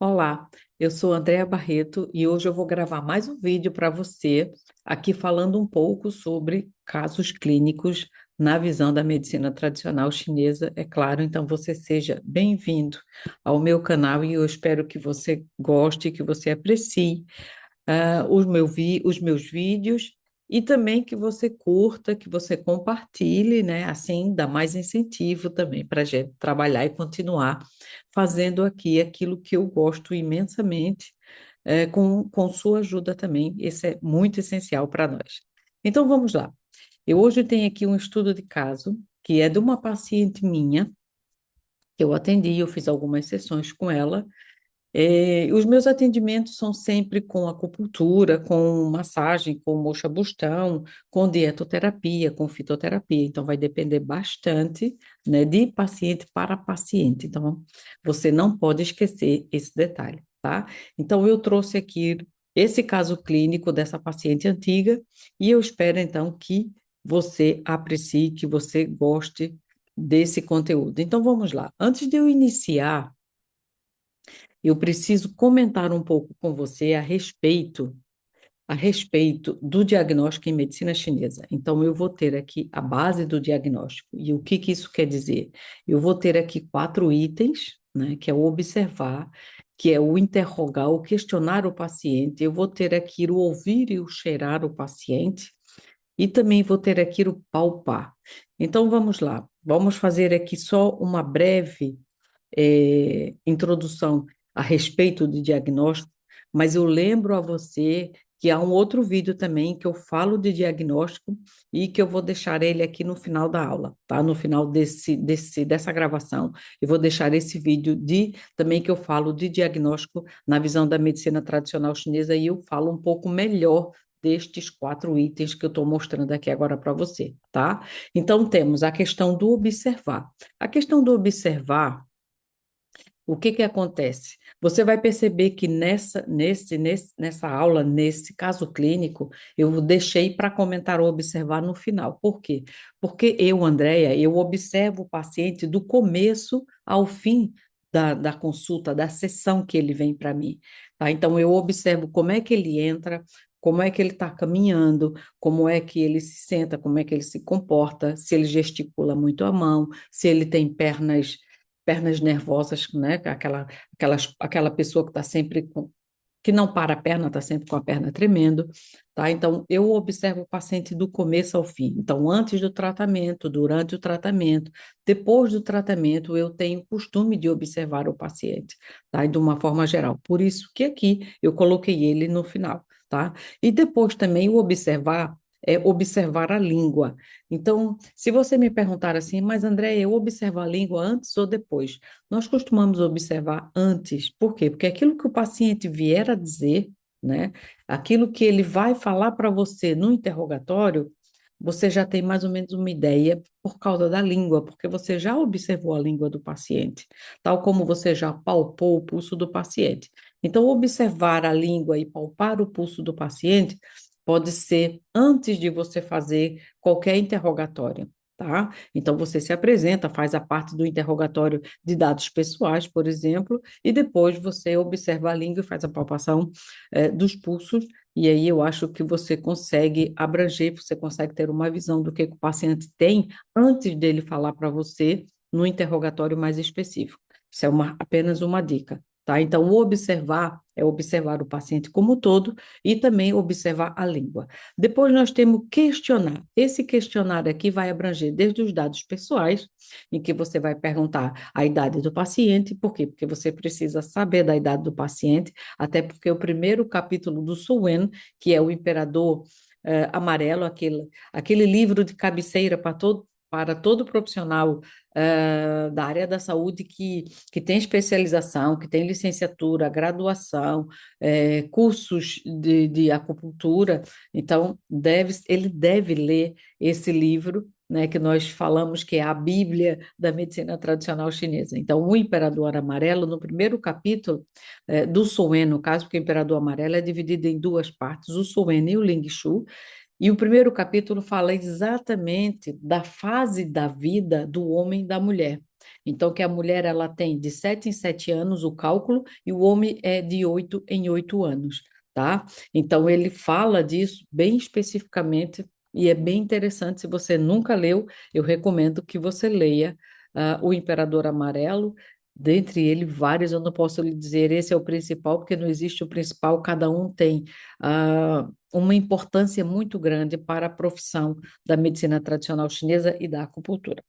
Olá, eu sou Andréa Barreto e hoje eu vou gravar mais um vídeo para você, aqui falando um pouco sobre casos clínicos na visão da medicina tradicional chinesa, é claro. Então você seja bem-vindo ao meu canal e eu espero que você goste, que você aprecie os meus vídeos e também que você curta, que você compartilhe, né? Assim dá mais incentivo também para a gente trabalhar e continuar fazendo aqui aquilo que eu gosto imensamente, com sua ajuda também. Isso é muito essencial para nós. Então vamos lá. Eu hoje tenho aqui um estudo de caso que é de uma paciente minha, que eu atendi, eu fiz algumas sessões com ela. Os meus atendimentos são sempre com acupuntura, com massagem, com moxa-bustão, com dietoterapia, com fitoterapia. Então, vai depender bastante, né, de paciente para paciente. Então, você não pode esquecer esse detalhe, tá? Então, eu trouxe aqui esse caso clínico dessa paciente antiga e eu espero, então, que você aprecie, que você goste desse conteúdo. Então, vamos lá. Antes de eu iniciar, eu preciso comentar um pouco com você a respeito do diagnóstico em medicina chinesa. Então, eu vou ter aqui a base do diagnóstico. E o que que isso quer dizer? Eu vou ter aqui 4 itens, né, que é o observar, que é o interrogar, o questionar o paciente. Eu vou ter aqui o ouvir e o cheirar o paciente. E também vou ter aqui o palpar. Então, vamos lá. Vamos fazer aqui só uma breve introdução a respeito de diagnóstico, mas eu lembro a você que há um outro vídeo também que eu falo de diagnóstico e que eu vou deixar ele aqui no final da aula, tá? No final dessa gravação, eu vou deixar esse vídeo também que eu falo de diagnóstico na visão da medicina tradicional chinesa e eu falo um pouco melhor destes 4 itens que eu estou mostrando aqui agora para você, tá? Então, temos a questão do observar. A questão do observar, o que que acontece? Você vai perceber que nessa aula, nesse caso clínico, eu deixei para comentar ou observar no final. Por quê? Porque eu, Andréia, eu observo o paciente do começo ao fim da consulta, da sessão que ele vem para mim. Tá? Então, eu observo como é que ele entra, como é que ele está caminhando, como é que ele se senta, como é que ele se comporta, se ele gesticula muito a mão, se ele tem pernas nervosas, né? Aquela pessoa que está sempre que não para a perna, está sempre com a perna tremendo, tá? Então, eu observo o paciente do começo ao fim. Então, antes do tratamento, durante o tratamento, depois do tratamento, eu tenho o costume de observar o paciente, tá? E de uma forma geral. Por isso que aqui eu coloquei ele no final, tá? E depois também o observar é observar a língua. Então, se você me perguntar assim, mas André, eu observo a língua antes ou depois? Nós costumamos observar antes. Por quê? Porque aquilo que o paciente vier a dizer, né, aquilo que ele vai falar para você no interrogatório, você já tem mais ou menos uma ideia por causa da língua, porque você já observou a língua do paciente, tal como você já palpou o pulso do paciente. Então, observar a língua e palpar o pulso do paciente pode ser antes de você fazer qualquer interrogatório, tá? Então, você se apresenta, faz a parte do interrogatório de dados pessoais, por exemplo, e depois você observa a língua e faz a palpação, dos pulsos, e aí eu acho que você consegue abranger, você consegue ter uma visão do que o paciente tem antes dele falar para você no interrogatório mais específico. Isso é apenas uma dica. Tá? Então, o observar é observar o paciente como um todo e também observar a língua. Depois nós temos questionar. Esse questionário aqui vai abranger desde os dados pessoais, em que você vai perguntar a idade do paciente, por quê? Porque você precisa saber da idade do paciente, até porque o primeiro capítulo do Sun Wen, que é o Imperador Amarelo, aquele livro de cabeceira para todo profissional da área da saúde que tem especialização, que tem licenciatura, graduação, cursos de acupuntura, então ele deve ler esse livro, né, que nós falamos que é a Bíblia da medicina tradicional chinesa. Então, o Imperador Amarelo, no primeiro capítulo do Sun Wen, no caso, porque o Imperador Amarelo é dividido em duas partes, o Sun Wen e o Ling Shu, e o primeiro capítulo fala exatamente da fase da vida do homem e da mulher. Então, que a mulher ela tem de 7 em 7 anos o cálculo e o homem é de 8 em 8 anos, tá? Então, ele fala disso bem especificamente e é bem interessante. Se você nunca leu, eu recomendo que você leia O Imperador Amarelo. Dentre ele, vários, eu não posso lhe dizer esse é o principal, porque não existe o principal, cada um tem uma importância muito grande para a profissão da medicina tradicional chinesa e da acupuntura.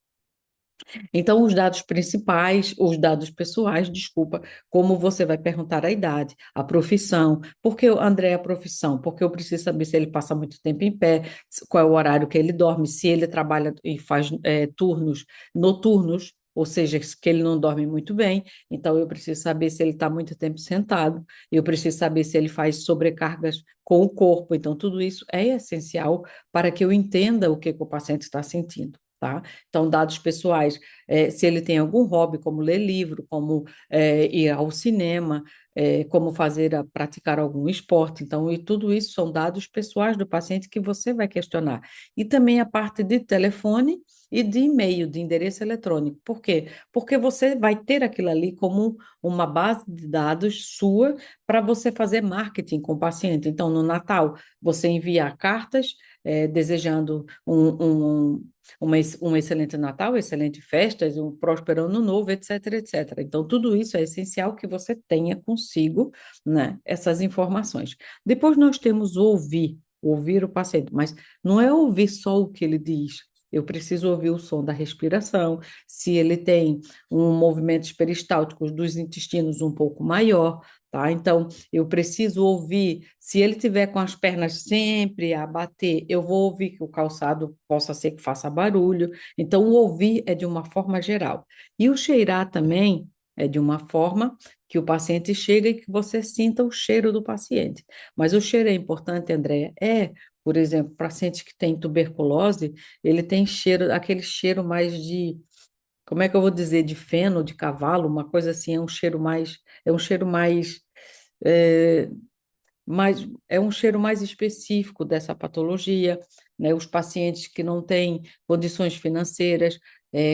Então, os dados principais, os dados pessoais, desculpa, como você vai perguntar a idade, a profissão, por que, André, a profissão? Porque eu preciso saber se ele passa muito tempo em pé, qual é o horário que ele dorme, se ele trabalha e faz turnos noturnos, ou seja, que ele não dorme muito bem, então eu preciso saber se ele está muito tempo sentado, eu preciso saber se ele faz sobrecargas com o corpo, então tudo isso é essencial para que eu entenda o que que o paciente está sentindo. Tá? Então, dados pessoais, se ele tem algum hobby, como ler livro, como ir ao cinema, como praticar algum esporte. Então, e tudo isso são dados pessoais do paciente que você vai questionar. E também a parte de telefone e de e-mail, de endereço eletrônico. Por quê? Porque você vai ter aquilo ali como uma base de dados sua para você fazer marketing com o paciente. Então, no Natal, você enviar cartas desejando um excelente Natal, excelente festas, um próspero ano novo, etc, etc. Então, tudo isso é essencial que você tenha consigo, né, essas informações. Depois nós temos ouvir o paciente, mas não é ouvir só o que ele diz. Eu preciso ouvir o som da respiração, se ele tem um movimentos peristálticos dos intestinos um pouco maior, tá? Então, eu preciso ouvir, se ele tiver com as pernas sempre a bater, eu vou ouvir que o calçado possa ser que faça barulho. Então, o ouvir é de uma forma geral. E o cheirar também é de uma forma que o paciente chega e que você sinta o cheiro do paciente. Mas o cheiro é importante, Andréia, por exemplo, paciente que tem tuberculose, ele tem cheiro, aquele cheiro mais de, como é que eu vou dizer, de feno, de cavalo, uma coisa assim, é um cheiro é, é um cheiro mais específico dessa patologia, né? Os pacientes que não têm condições financeiras,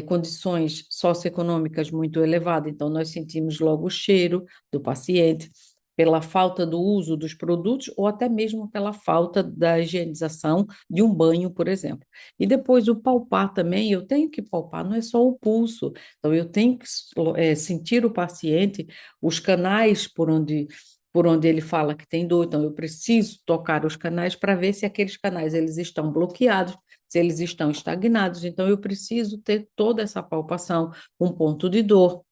condições socioeconômicas muito elevadas, então nós sentimos logo o cheiro do paciente, pela falta do uso dos produtos ou até mesmo pela falta da higienização de um banho, por exemplo. E depois o palpar também, eu tenho que palpar, não é só o pulso, então eu tenho que sentir o paciente, os canais por onde ele fala que tem dor, então eu preciso tocar os canais para ver se aqueles canais eles estão bloqueados, se eles estão estagnados, então eu preciso ter toda essa palpação, um ponto de dor,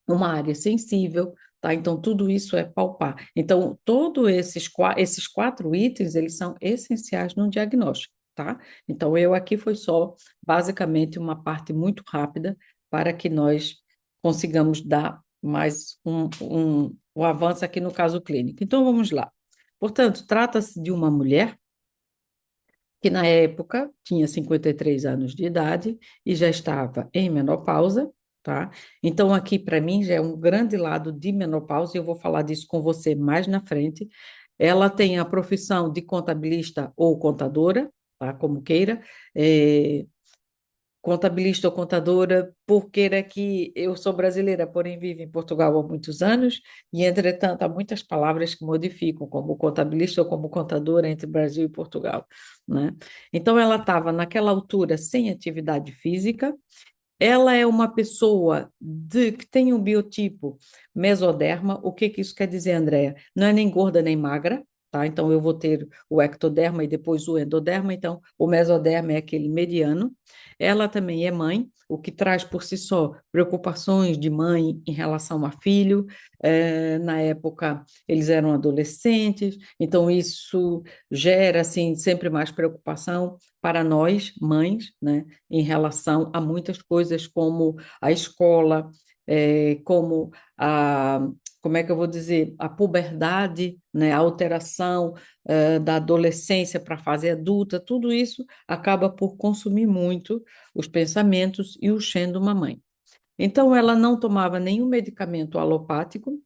uma área sensível, tá? Então tudo isso é palpar. Então todos esses quatro itens, eles são essenciais no diagnóstico, tá? Então eu aqui foi só basicamente uma parte muito rápida para que nós consigamos dar mais um avanço aqui no caso clínico. Então vamos lá. Portanto, trata-se de uma mulher que na época tinha 53 anos de idade e já estava em menopausa, tá? Então aqui para mim já é um grande lado de menopausa e eu vou falar disso com você mais na frente. Ela tem a profissão de contabilista ou contadora, tá? Como queira. É, contabilista ou contadora, porque era que eu sou brasileira, porém vivo em Portugal há muitos anos, e entretanto há muitas palavras que modificam, como contabilista ou como contadora entre Brasil e Portugal, né? Então ela estava naquela altura sem atividade física, ela é uma pessoa que tem um biotipo mesoderma. O que que isso quer dizer, Andréia? Não é nem gorda nem magra, tá? Então eu vou ter o ectoderma e depois o endoderma. Então o mesoderma é aquele mediano. Ela também é mãe, o que traz por si só preocupações de mãe em relação a filho. Na época eles eram adolescentes, então isso gera assim sempre mais preocupação para nós, mães, né? Em relação a muitas coisas como a escola, como como é que eu vou dizer, a puberdade, né, a alteração da adolescência para a fase adulta, tudo isso acaba por consumir muito os pensamentos e o Shen de uma mãe. Então, ela não tomava nenhum medicamento alopático,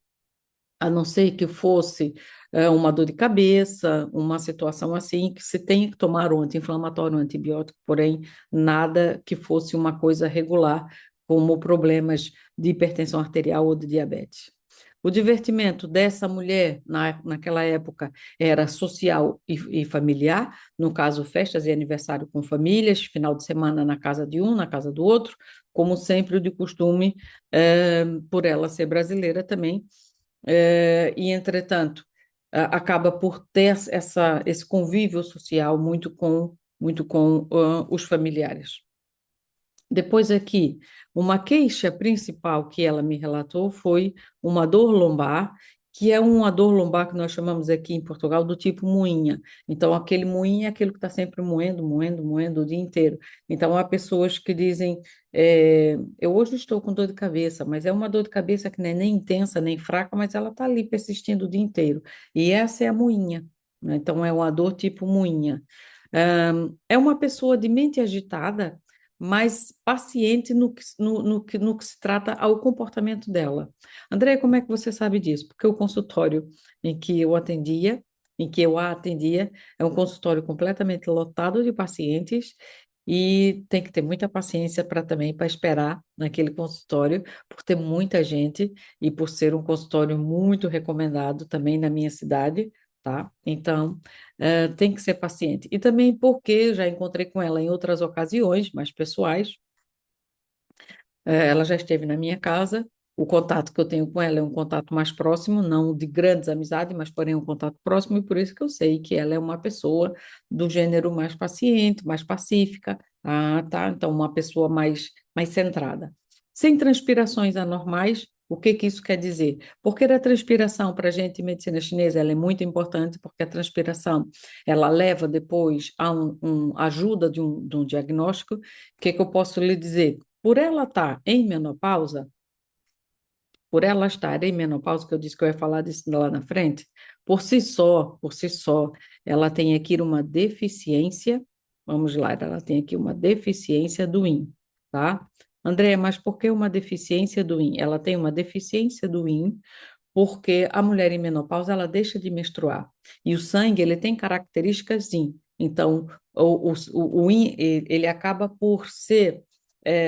a não ser que fosse uma dor de cabeça, uma situação assim, que se tem que tomar um anti-inflamatório, um antibiótico, porém nada que fosse uma coisa regular, como problemas de hipertensão arterial ou de diabetes. O divertimento dessa mulher naquela época era social e familiar, no caso, festas e aniversário com famílias, final de semana na casa de um, na casa do outro, como sempre de costume, por ela ser brasileira também, e entretanto, acaba por ter esse convívio social muito com os familiares. Depois aqui, uma queixa principal que ela me relatou foi uma dor lombar, que é uma dor lombar que nós chamamos aqui em Portugal do tipo moinha. Então, aquele moinha é aquele que está sempre moendo, moendo, moendo o dia inteiro. Então, há pessoas que dizem, eu hoje estou com dor de cabeça, mas é uma dor de cabeça que não é nem intensa, nem fraca, mas ela está ali persistindo o dia inteiro. E essa é a moinha, né? Então, é uma dor tipo moinha. É uma pessoa de mente agitada, mais paciente no que se trata ao comportamento dela. André, como é que você sabe disso? Porque o consultório em que eu atendia, em que eu a atendia, é um consultório completamente lotado de pacientes e tem que ter muita paciência para esperar naquele consultório, por ter muita gente e por ser um consultório muito recomendado também na minha cidade, tá? Então, tem que ser paciente. E também porque eu já encontrei com ela em outras ocasiões, mais pessoais, ela já esteve na minha casa. O contato que eu tenho com ela é um contato mais próximo, não de grandes amizades, mas porém um contato próximo, e por isso que eu sei que ela é uma pessoa do gênero mais paciente, mais pacífica, tá? Então, uma pessoa mais centrada. Sem transpirações anormais, o que que isso quer dizer? Porque a transpiração para a gente em medicina chinesa ela é muito importante, porque a transpiração ela leva depois a ajuda de um diagnóstico. O que que eu posso lhe dizer? Por ela estar em menopausa, por ela estar em menopausa, que eu disse que eu ia falar disso lá na frente, por si só, ela tem aqui uma deficiência, vamos lá, ela tem aqui uma deficiência do IN, tá? Andréia, mas por que uma deficiência do IN? Ela tem uma deficiência do IN porque a mulher em menopausa, ela deixa de menstruar, e o sangue, ele tem características IN, então, o IN, ele acaba por ser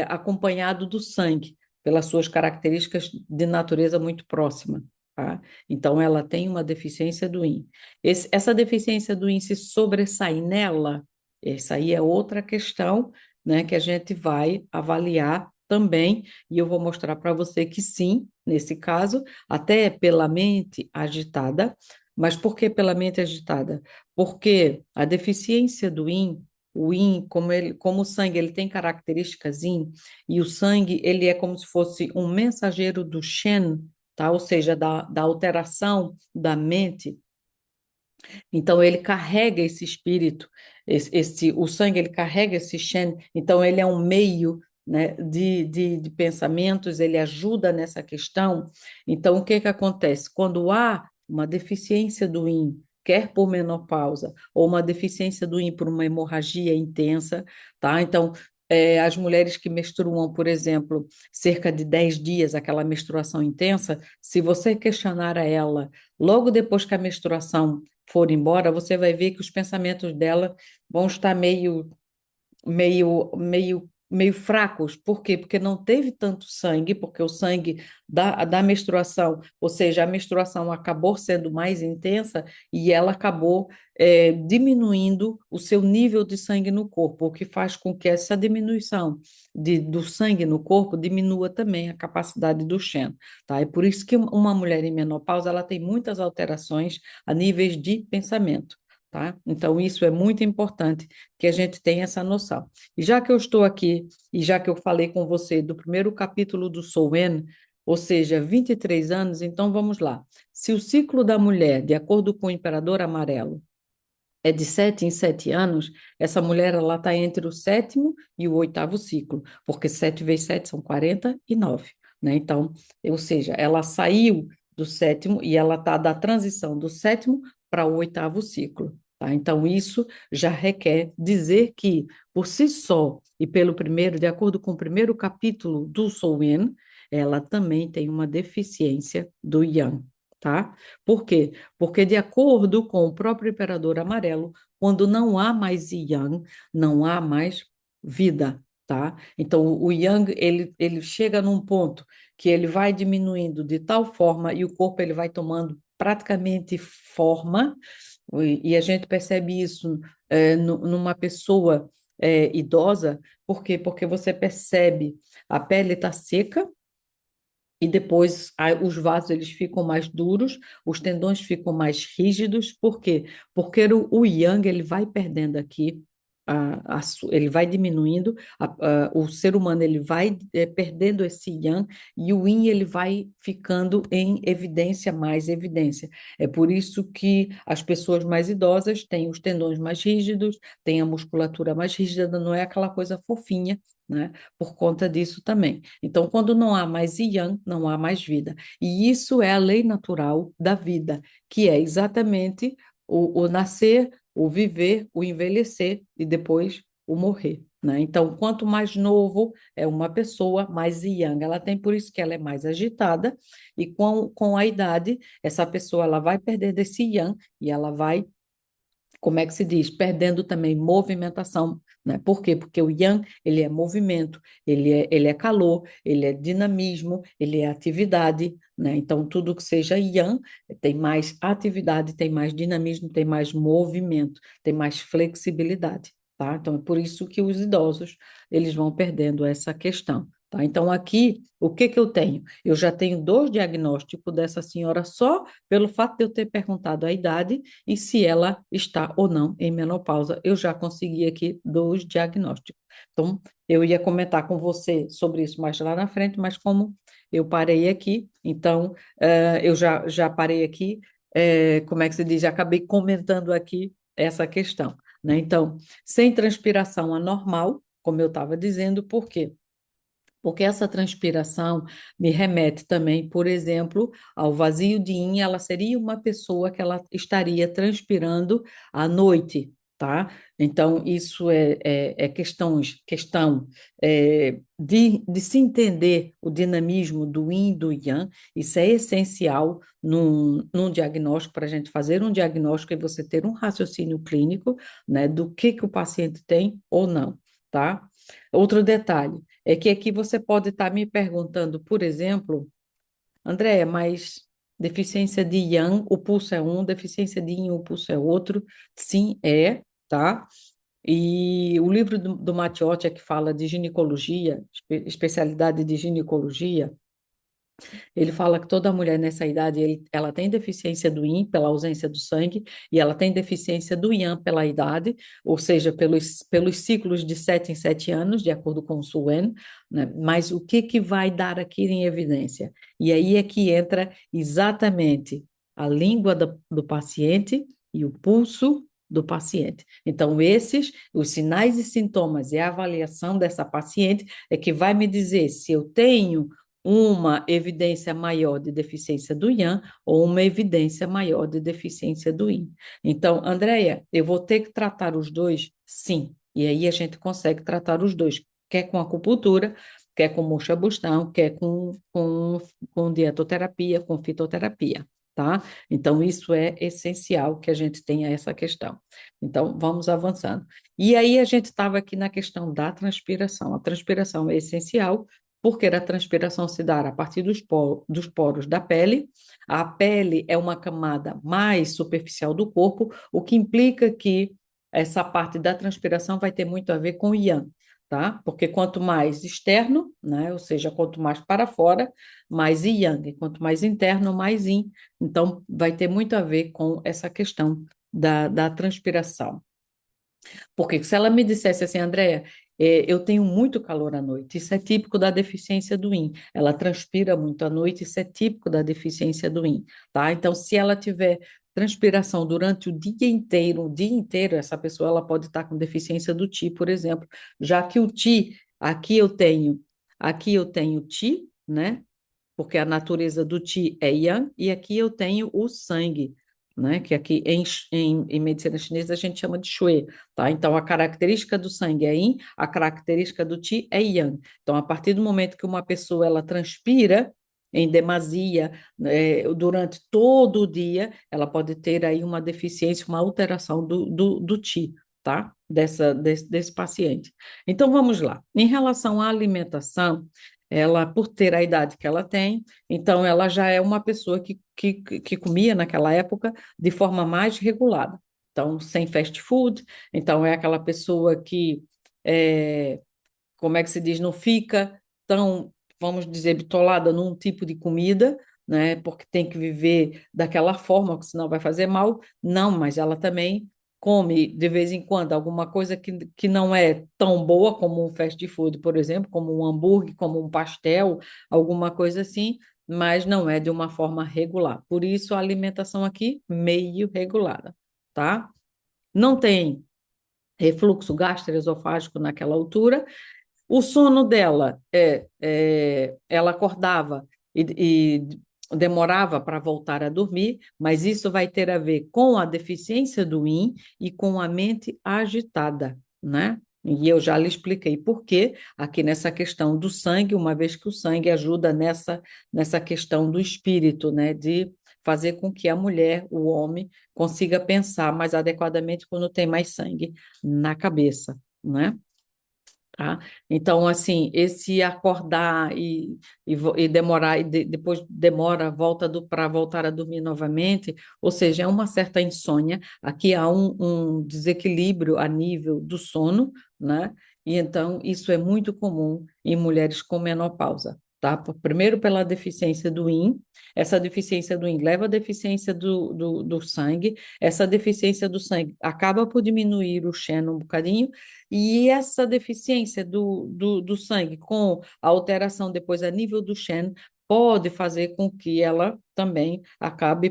acompanhado do sangue, pelas suas características de natureza muito próxima, tá? Então, ela tem uma deficiência do IN. Essa deficiência do IN se sobressai nela, essa aí é outra questão, né, que a gente vai avaliar também, e eu vou mostrar para você que sim, nesse caso, até pela mente agitada. Mas por que pela mente agitada? Porque a deficiência do IN, o IN, como o sangue ele tem características IN, e o sangue ele é como se fosse um mensageiro do Shen, tá? Ou seja, da alteração da mente. Então ele carrega esse espírito, o sangue ele carrega esse Shen, então ele é um meio, né, de pensamentos, ele ajuda nessa questão. Então o que que acontece? Quando há uma deficiência do Yin, quer por menopausa, ou uma deficiência do Yin por uma hemorragia intensa, tá? Então, as mulheres que menstruam, por exemplo, cerca de 10 dias, aquela menstruação intensa, se você questionar a ela, logo depois que a menstruação for embora, você vai ver que os pensamentos dela vão estar meio fracos. Por quê? Porque não teve tanto sangue, porque o sangue da menstruação, ou seja, a menstruação acabou sendo mais intensa e ela acabou diminuindo o seu nível de sangue no corpo, o que faz com que essa diminuição do sangue no corpo diminua também a capacidade do Shen, tá? É por isso que uma mulher em menopausa, ela tem muitas alterações a níveis de pensamento. Tá? Então, isso é muito importante que a gente tenha essa noção. E já que eu estou aqui, e já que eu falei com você do primeiro capítulo do Soul Wen, ou seja, 23 anos, então vamos lá. Se o ciclo da mulher, de acordo com o Imperador Amarelo, é de 7 em 7 anos, essa mulher ela está entre o sétimo e o oitavo ciclo, porque 7 vezes 7 são 49, né? Então, ou seja, ela saiu do sétimo e ela está da transição do sétimo para o oitavo ciclo. Tá? Então, isso já requer dizer que, por si só, e pelo primeiro, de acordo com o primeiro capítulo do Soul Yin, ela também tem uma deficiência do Yang, tá? Por quê? Porque, de acordo com o próprio Imperador Amarelo, quando não há mais Yang, não há mais vida, tá? Então, o Yang, ele chega num ponto que ele vai diminuindo de tal forma e o corpo ele vai tomando praticamente forma, e a gente percebe isso numa pessoa idosa, por quê? Porque você percebe a pele está seca, e depois os vasos eles ficam mais duros, os tendões ficam mais rígidos. Por quê? Porque o yang ele vai perdendo aqui, ele vai diminuindo, o ser humano ele vai perdendo esse yang e o yin ele vai ficando em evidência, mais evidência. É por isso que as pessoas mais idosas têm os tendões mais rígidos, têm a musculatura mais rígida, não é aquela coisa fofinha, né? Por conta disso também. Então, quando não há mais yang, não há mais vida. E isso é a lei natural da vida, que é exatamente o nascer, o viver, o envelhecer e depois o morrer, né? Então, quanto mais novo é uma pessoa, mais yang ela tem, por isso que ela é mais agitada, e com a idade, essa pessoa ela vai perder desse yang e ela vai, como é que se diz? Perdendo também movimentação, né? Por quê? Porque o yang, ele é movimento, ele é calor, ele é dinamismo, ele é atividade, né? Então, tudo que seja yang tem mais atividade, tem mais dinamismo, tem mais movimento, tem mais flexibilidade, tá? Então, é por isso que os idosos, eles vão perdendo essa questão. Tá? Então, aqui, o que que eu tenho? Eu já tenho dois diagnósticos dessa senhora só pelo fato de eu ter perguntado a idade e se ela está ou não em menopausa. Eu já consegui aqui dois diagnósticos. Então, eu ia comentar com você sobre isso mais lá na frente, mas como eu parei aqui, então, eu já parei aqui, como é que se diz? Já acabei comentando aqui essa questão, né? Então, sem transpiração anormal, como eu estava dizendo, por quê? Porque essa transpiração me remete também, por exemplo, ao vazio de yin, ela seria uma pessoa que ela estaria transpirando à noite, tá? Então, isso é questão de se entender o dinamismo do yin e do yang, isso é essencial num diagnóstico, para a gente fazer um diagnóstico e você ter um raciocínio clínico, né, do que o paciente tem ou não, tá? Outro detalhe é que aqui você pode estar me perguntando, por exemplo, Andréia, mas deficiência de Yang, o pulso é um, deficiência de Yin, o pulso é outro. Sim, é, tá? E o livro do Matiotti, que fala de ginecologia, especialidade de ginecologia, ele fala que toda mulher nessa idade, ela tem deficiência do Yin pela ausência do sangue e ela tem deficiência do Yang pela idade, ou seja, pelos ciclos de 7 em 7 anos, de acordo com o Suen, né? Mas o que que vai dar aqui em evidência? E aí é que entra exatamente a língua do paciente e o pulso do paciente. Então, os sinais e sintomas e a avaliação dessa paciente é que vai me dizer se eu tenho uma evidência maior de deficiência do Yang ou uma evidência maior de deficiência do Yin. Então, Andréia, eu vou ter que tratar os dois? Sim. E aí a gente consegue tratar os dois, quer com acupuntura, quer com moxa-bustão, quer com dietoterapia, com fitoterapia, tá? Então, isso é essencial que a gente tenha essa questão. Então, vamos avançando. E aí a gente estava aqui na questão da transpiração. A transpiração é essencial porque a transpiração se dá a partir dos poros da pele. A pele é uma camada mais superficial do corpo, o que implica que essa parte da transpiração vai ter muito a ver com o yang, tá? Porque quanto mais externo, né, ou seja, quanto mais para fora, mais yang, quanto mais interno, mais yin. Então, vai ter muito a ver com essa questão da transpiração. Porque se ela me dissesse assim, Andréia, eu tenho muito calor à noite, isso é típico da deficiência do Yin. Ela transpira muito à noite, isso é típico da deficiência do Yin, tá? Então, se ela tiver transpiração durante o dia inteiro, essa pessoa ela pode estar com deficiência do Qi, por exemplo, já que o Qi, aqui eu tenho Qi, né? Porque a natureza do Qi é Yang, e aqui eu tenho o sangue, né? Que aqui em medicina chinesa a gente chama de Shui, tá? Então a característica do sangue é Yin, a característica do Qi é Yang. Então, a partir do momento que uma pessoa ela transpira em demasia, durante todo o dia, ela pode ter aí uma deficiência, uma alteração do Qi, tá? Desse paciente. Então, vamos lá. Em relação à alimentação, ela, por ter a idade que ela tem, então ela já é uma pessoa que comia naquela época de forma mais regulada. Então, sem fast food, então é aquela pessoa que, é, como é que se diz, não fica tão, vamos dizer, bitolada num tipo de comida, né? Porque tem que viver daquela forma, porque senão vai fazer mal. Não, mas ela também come de vez em quando alguma coisa que não é tão boa como um fast food, por exemplo, como um hambúrguer, como um pastel, alguma coisa assim, mas não é de uma forma regular. Por isso a alimentação aqui meio regulada, tá? Não tem refluxo gastroesofágico naquela altura. O sono dela ela acordava e demorava para voltar a dormir, mas isso vai ter a ver com a deficiência do yin e com a mente agitada, né? E eu já lhe expliquei por quê, aqui nessa questão do sangue, uma vez que o sangue ajuda nessa questão do espírito, né? De fazer com que a mulher, o homem, consiga pensar mais adequadamente quando tem mais sangue na cabeça, né? Tá? Então, assim, esse acordar e demorar, depois demora, volta para voltar a dormir novamente, ou seja, é uma certa insônia. Aqui há um desequilíbrio a nível do sono, né? E então isso é muito comum em mulheres com menopausa. Tá? Primeiro, pela deficiência do yin, essa deficiência do yin leva à deficiência do sangue, essa deficiência do sangue acaba por diminuir o Shen um bocadinho, e essa deficiência do sangue com a alteração depois a nível do Shen pode fazer com que ela também acabe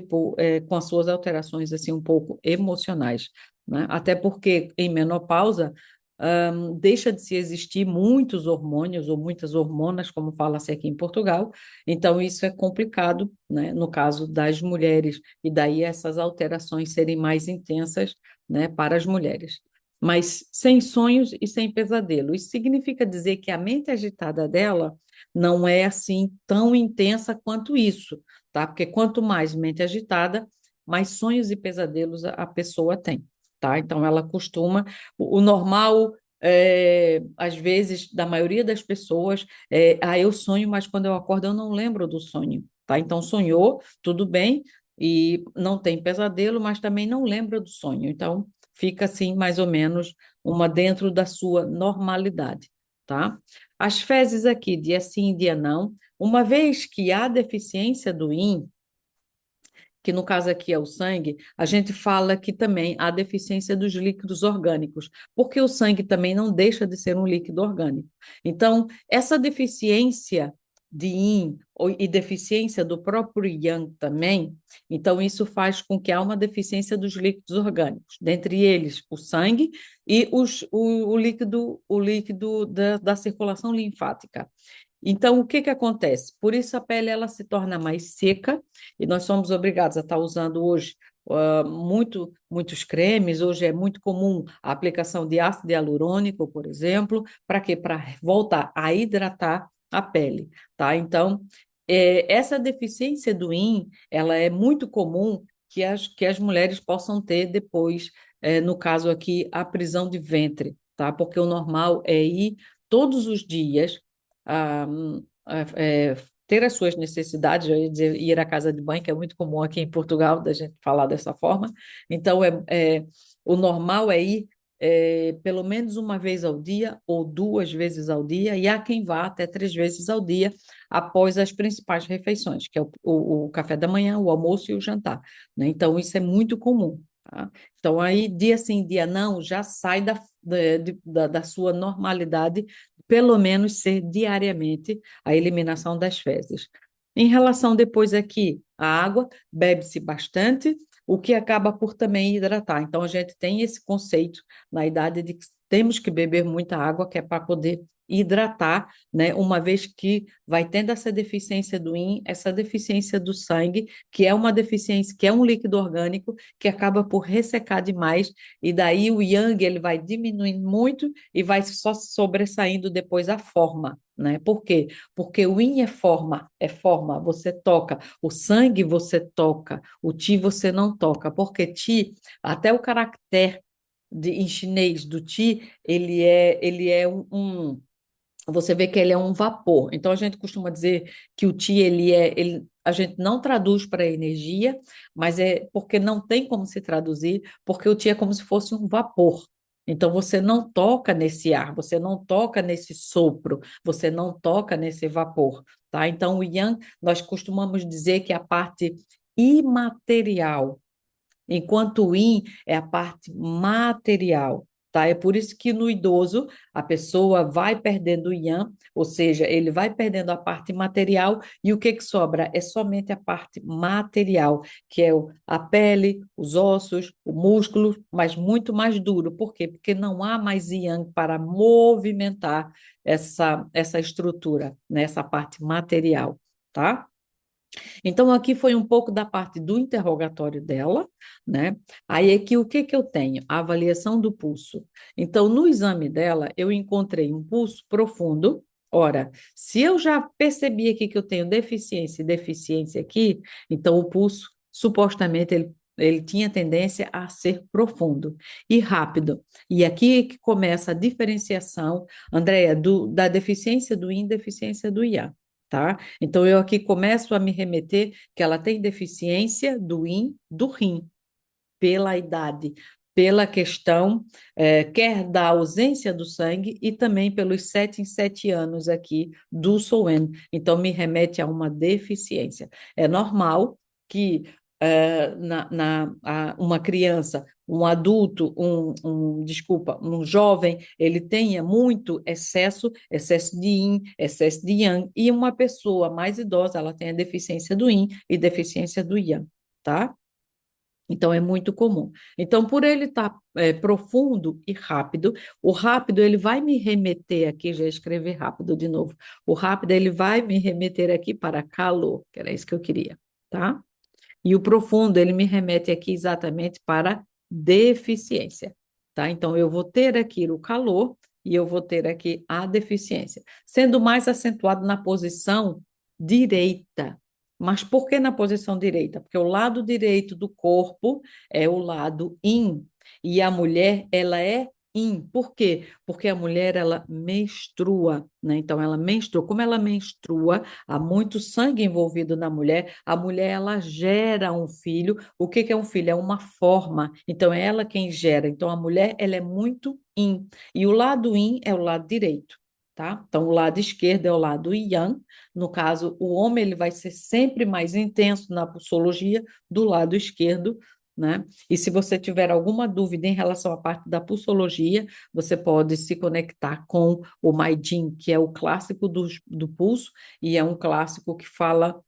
com as suas alterações assim um pouco emocionais, né? Até porque em menopausa deixa de se existir muitos hormônios ou muitas hormonas, como fala-se aqui em Portugal, então isso é complicado, né, no caso das mulheres, e daí essas alterações serem mais intensas, né, para as mulheres, mas sem sonhos e sem pesadelo. Isso significa dizer que a mente agitada dela não é assim tão intensa quanto isso, tá? Porque quanto mais mente agitada, mais sonhos e pesadelos a pessoa tem, tá? Então ela costuma, o normal às vezes, da maioria das pessoas, eu sonho, mas quando eu acordo eu não lembro do sonho, tá? Então sonhou, tudo bem, e não tem pesadelo, mas também não lembra do sonho. Então, fica assim, mais ou menos, uma dentro da sua normalidade, tá? As fezes aqui, dia sim, dia não, uma vez que há deficiência do yin, que no caso aqui é o sangue, a gente fala que também há deficiência dos líquidos orgânicos, porque o sangue também não deixa de ser um líquido orgânico. Então, essa deficiência de yin e deficiência do próprio yang também, então isso faz com que há uma deficiência dos líquidos orgânicos, dentre eles o sangue e o líquido da circulação linfática. Então, o que que acontece? Por isso a pele ela se torna mais seca e nós somos obrigados a estar usando hoje muitos cremes. Hoje é muito comum a aplicação de ácido hialurônico, por exemplo, para quê? Para voltar a hidratar a pele, tá? Então, essa deficiência do yin, ela é muito comum que as mulheres possam ter depois, no caso aqui, a prisão de ventre, tá? Porque o normal é ir todos os dias a, ter as suas necessidades, eu ia dizer, ir à casa de banho, que é muito comum aqui em Portugal, da gente falar dessa forma. Então, o normal é ir pelo menos uma vez ao dia ou duas vezes ao dia, e há quem vá até três vezes ao dia após as principais refeições, que é o café da manhã, o almoço e o jantar, né? Então, isso é muito comum. Tá? Então, aí, dia sim, dia não, já sai da sua normalidade, pelo menos ser diariamente a eliminação das fezes. Em relação depois aqui à água, bebe-se bastante, o que acaba por também hidratar. Então, a gente tem esse conceito na idade de que temos que beber muita água, que é para poder hidratar, né? Uma vez que vai tendo essa deficiência do yin, essa deficiência do sangue, que é uma deficiência, que é um líquido orgânico, que acaba por ressecar demais, e daí o yang ele vai diminuindo muito e vai só sobressaindo depois a forma, né? Por quê? Porque o yin é forma, você toca, o sangue você toca, o ti você não toca, porque ti, até o caractere em chinês do Qi, ele é você vê que ele é um vapor. Então a gente costuma dizer que o Qi a gente não traduz para energia, mas é porque não tem como se traduzir, porque o Qi é como se fosse um vapor. Então você não toca nesse ar, você não toca nesse sopro, você não toca nesse vapor, tá? Então o Yang, nós costumamos dizer que é a parte imaterial, enquanto o yin é a parte material, tá? É por isso que no idoso a pessoa vai perdendo o yang, ou seja, ele vai perdendo a parte material e o que que sobra? É somente a parte material, que é a pele, os ossos, o músculo, mas muito mais duro. Por quê? Porque não há mais yang para movimentar essa estrutura, nessa parte material, tá? Então, aqui foi um pouco da parte do interrogatório dela, né? Aí aqui o que que eu tenho? A avaliação do pulso. Então, no exame dela, eu encontrei um pulso profundo. Ora, se eu já percebi aqui que eu tenho deficiência e deficiência aqui, então o pulso, supostamente, ele tinha tendência a ser profundo e rápido. E aqui é que começa a diferenciação, Andréia, da deficiência do yin e deficiência do yang, tá? Então, eu aqui começo a me remeter que ela tem deficiência do do rim, pela idade, pela questão, quer da ausência do sangue e também pelos 7 em 7 anos aqui do SOEN. Então, me remete a uma deficiência. É normal que uma criança, um adulto, desculpa, um jovem, ele tenha muito excesso de yin, excesso de yang, e uma pessoa mais idosa, ela tenha deficiência do yin e deficiência do yang, tá? Então, é muito comum. Então, por ele estar profundo e rápido, o rápido ele vai me remeter aqui, já escrevi rápido de novo. O rápido ele vai me remeter aqui para calor, que era isso que eu queria, tá? E o profundo ele me remete aqui exatamente para deficiência, tá? Então, eu vou ter aqui o calor e eu vou ter aqui a deficiência, sendo mais acentuado na posição direita. Mas por que na posição direita? Porque o lado direito do corpo é o lado yin e a mulher, ela é yin. Por quê? Porque a mulher, ela menstrua, né? Então, ela menstrua. Como ela menstrua, há muito sangue envolvido na mulher, a mulher, ela gera um filho. O que que é um filho? É uma forma. Então, é ela quem gera. Então, a mulher, ela é muito yin. E o lado yin é o lado direito, tá? Então, o lado esquerdo é o lado yang. No caso, o homem ele vai ser sempre mais intenso na pulsologia do lado esquerdo, né? E se você tiver alguma dúvida em relação à parte da pulsologia, você pode se conectar com o Maidin, que é o clássico do pulso, e é um clássico que fala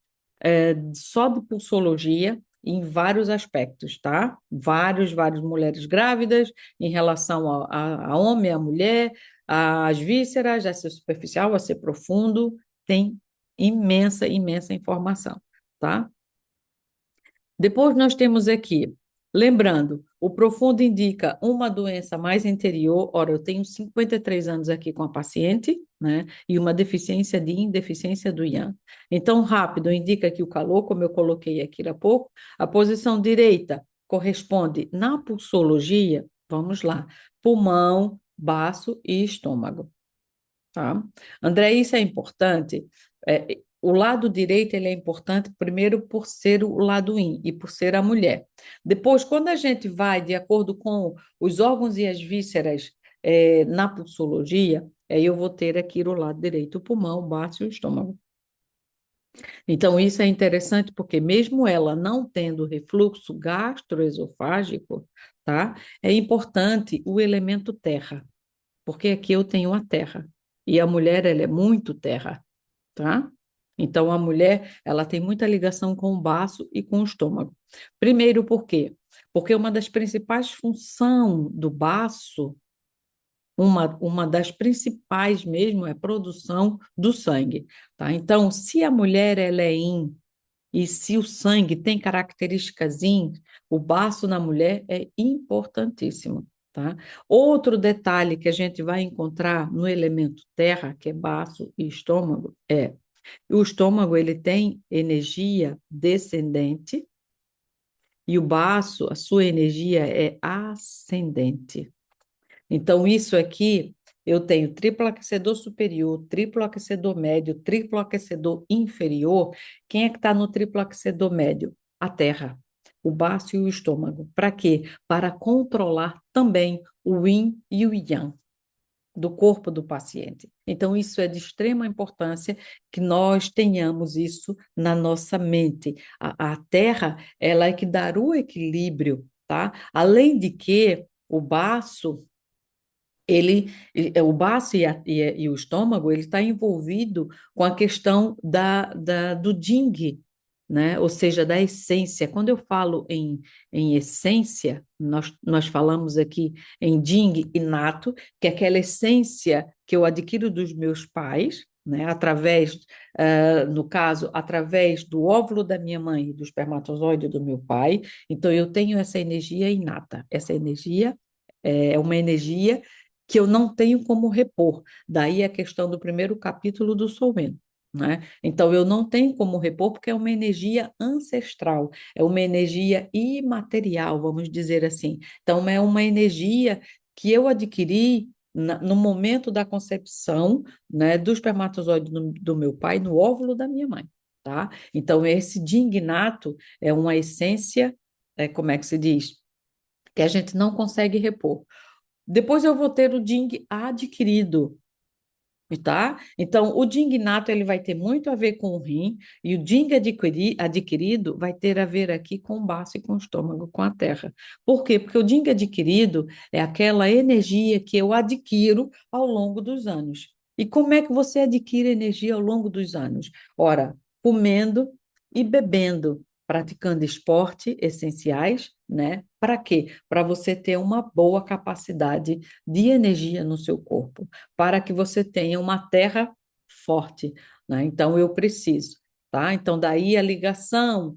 só de pulsologia em vários aspectos, tá? Várias mulheres grávidas, em relação a homem, a mulher, às vísceras, a ser superficial, a ser profundo, tem imensa informação, tá? Depois nós temos aqui, lembrando, o profundo indica uma doença mais interior. Ora, eu tenho 53 anos aqui com a paciente, né? E uma deficiência de yin, deficiência do yang. Então, rápido indica que o calor, como eu coloquei aqui há pouco, a posição direita corresponde na pulsologia, vamos lá, pulmão, baço e estômago, tá? André, isso é importante. O lado direito ele é importante primeiro por ser o lado yin e por ser a mulher. Depois, quando a gente vai de acordo com os órgãos e as vísceras na pulsologia, aí eu vou ter aqui o lado direito, o pulmão, o baço e o estômago. Então, isso é interessante porque mesmo ela não tendo refluxo gastroesofágico, tá? É importante o elemento terra, porque aqui eu tenho a terra. E a mulher, ela é muito terra, tá? Então, a mulher, ela tem muita ligação com o baço e com o estômago. Primeiro, por quê? Porque uma das principais funções do baço, uma das principais mesmo, é a produção do sangue, tá? Então, se a mulher, ela é yin, e se o sangue tem características yin, o baço na mulher é importantíssimo, tá? Outro detalhe que a gente vai encontrar no elemento terra, que é baço e estômago, o estômago ele tem energia descendente e o baço, a sua energia é ascendente. Então, isso aqui, eu tenho triplo aquecedor superior, triplo aquecedor médio, triplo aquecedor inferior. Quem é que está no triplo aquecedor médio? A Terra, o baço e o estômago. Para quê? Para controlar também o yin e o yang do corpo do paciente. Então, isso é de extrema importância que nós tenhamos isso na nossa mente. A Terra, ela é que dá o equilíbrio, tá? Além de que o baço o baço e o estômago, ele está envolvido com a questão do Jing, né? Ou seja, da essência. Quando eu falo em essência, nós falamos aqui em Jing inato, que é aquela essência que eu adquiro dos meus pais, né? Através, no caso, através do óvulo da minha mãe e do espermatozoide do meu pai. Então, eu tenho essa energia inata. Essa energia é uma energia que eu não tenho como repor. Daí a questão do primeiro capítulo do Soul Man, né? Então eu não tenho como repor porque é uma energia ancestral, é uma energia imaterial, vamos dizer assim. Então é uma energia que eu adquiri no momento da concepção, né, do espermatozoide do meu pai no óvulo da minha mãe, tá? Então esse dignato é uma essência, como é que se diz? Que a gente não consegue repor. Depois eu vou ter o DING adquirido, tá? Então, o DING nato ele vai ter muito a ver com o rim, e o DING adquirido vai ter a ver aqui com o baço e com o estômago, com a terra. Por quê? Porque o DING adquirido é aquela energia que eu adquiro ao longo dos anos. E como é que você adquire energia ao longo dos anos? Ora, comendo e bebendo, praticando esporte essenciais, né? Para quê? Para você ter uma boa capacidade de energia no seu corpo, para que você tenha uma terra forte, né? Então eu preciso, tá? Então daí a ligação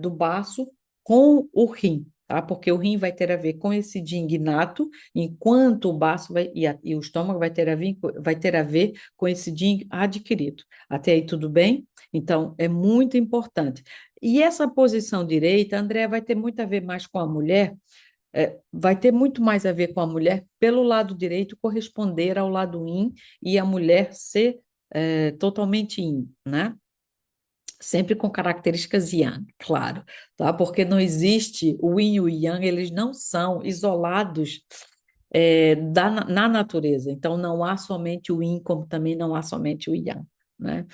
do baço com o rim, tá? Porque o rim vai ter a ver com esse dignato, enquanto o baço e o estômago vai ter a ver com esse din adquirido. Até aí tudo bem? Então é muito importante. E essa posição direita, André, vai ter muito a ver mais com a mulher, vai ter muito mais a ver com a mulher pelo lado direito corresponder ao lado yin e a mulher ser totalmente yin, né? Sempre com características yang, claro, tá? Porque não existe o yin e o yang, eles não são isolados na natureza. Então não há somente o yin, como também não há somente o yang, né?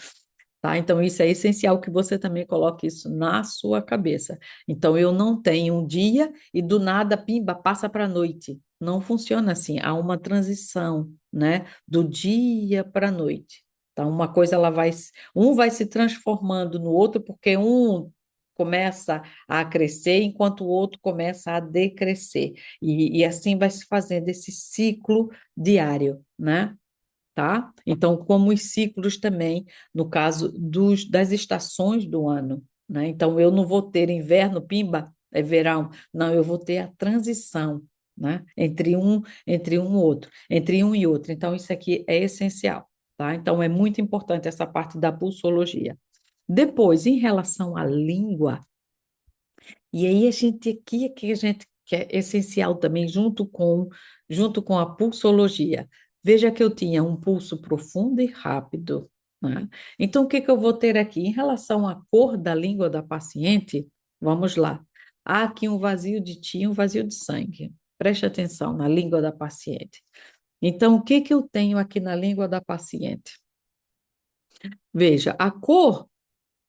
Tá? Então, isso é essencial que você também coloque isso na sua cabeça. Então, eu não tenho um dia e do nada, pimba, passa para a noite. Não funciona assim. Há uma transição, né? Do dia para a noite. Então, uma coisa um vai se transformando no outro, porque um começa a crescer, enquanto o outro começa a decrescer. E assim vai se fazendo esse ciclo diário, né? Tá? Então, como os ciclos também, no caso das estações do ano, né? Então, eu não vou ter inverno, pimba, é verão. Não, eu vou ter a transição, né? Entre um outro, entre um e outro. Então, isso aqui é essencial, tá? Então, é muito importante essa parte da pulsologia. Depois, em relação à língua, e aí a gente aqui a gente que é essencial também junto com a pulsologia. Veja que eu tinha um pulso profundo e rápido, né? Então o que que eu vou ter aqui em relação à cor da língua da paciente? Vamos lá. Há aqui um vazio de ti, um vazio de sangue. Preste atenção na língua da paciente. Então o que que eu tenho aqui na língua da paciente? Veja, a cor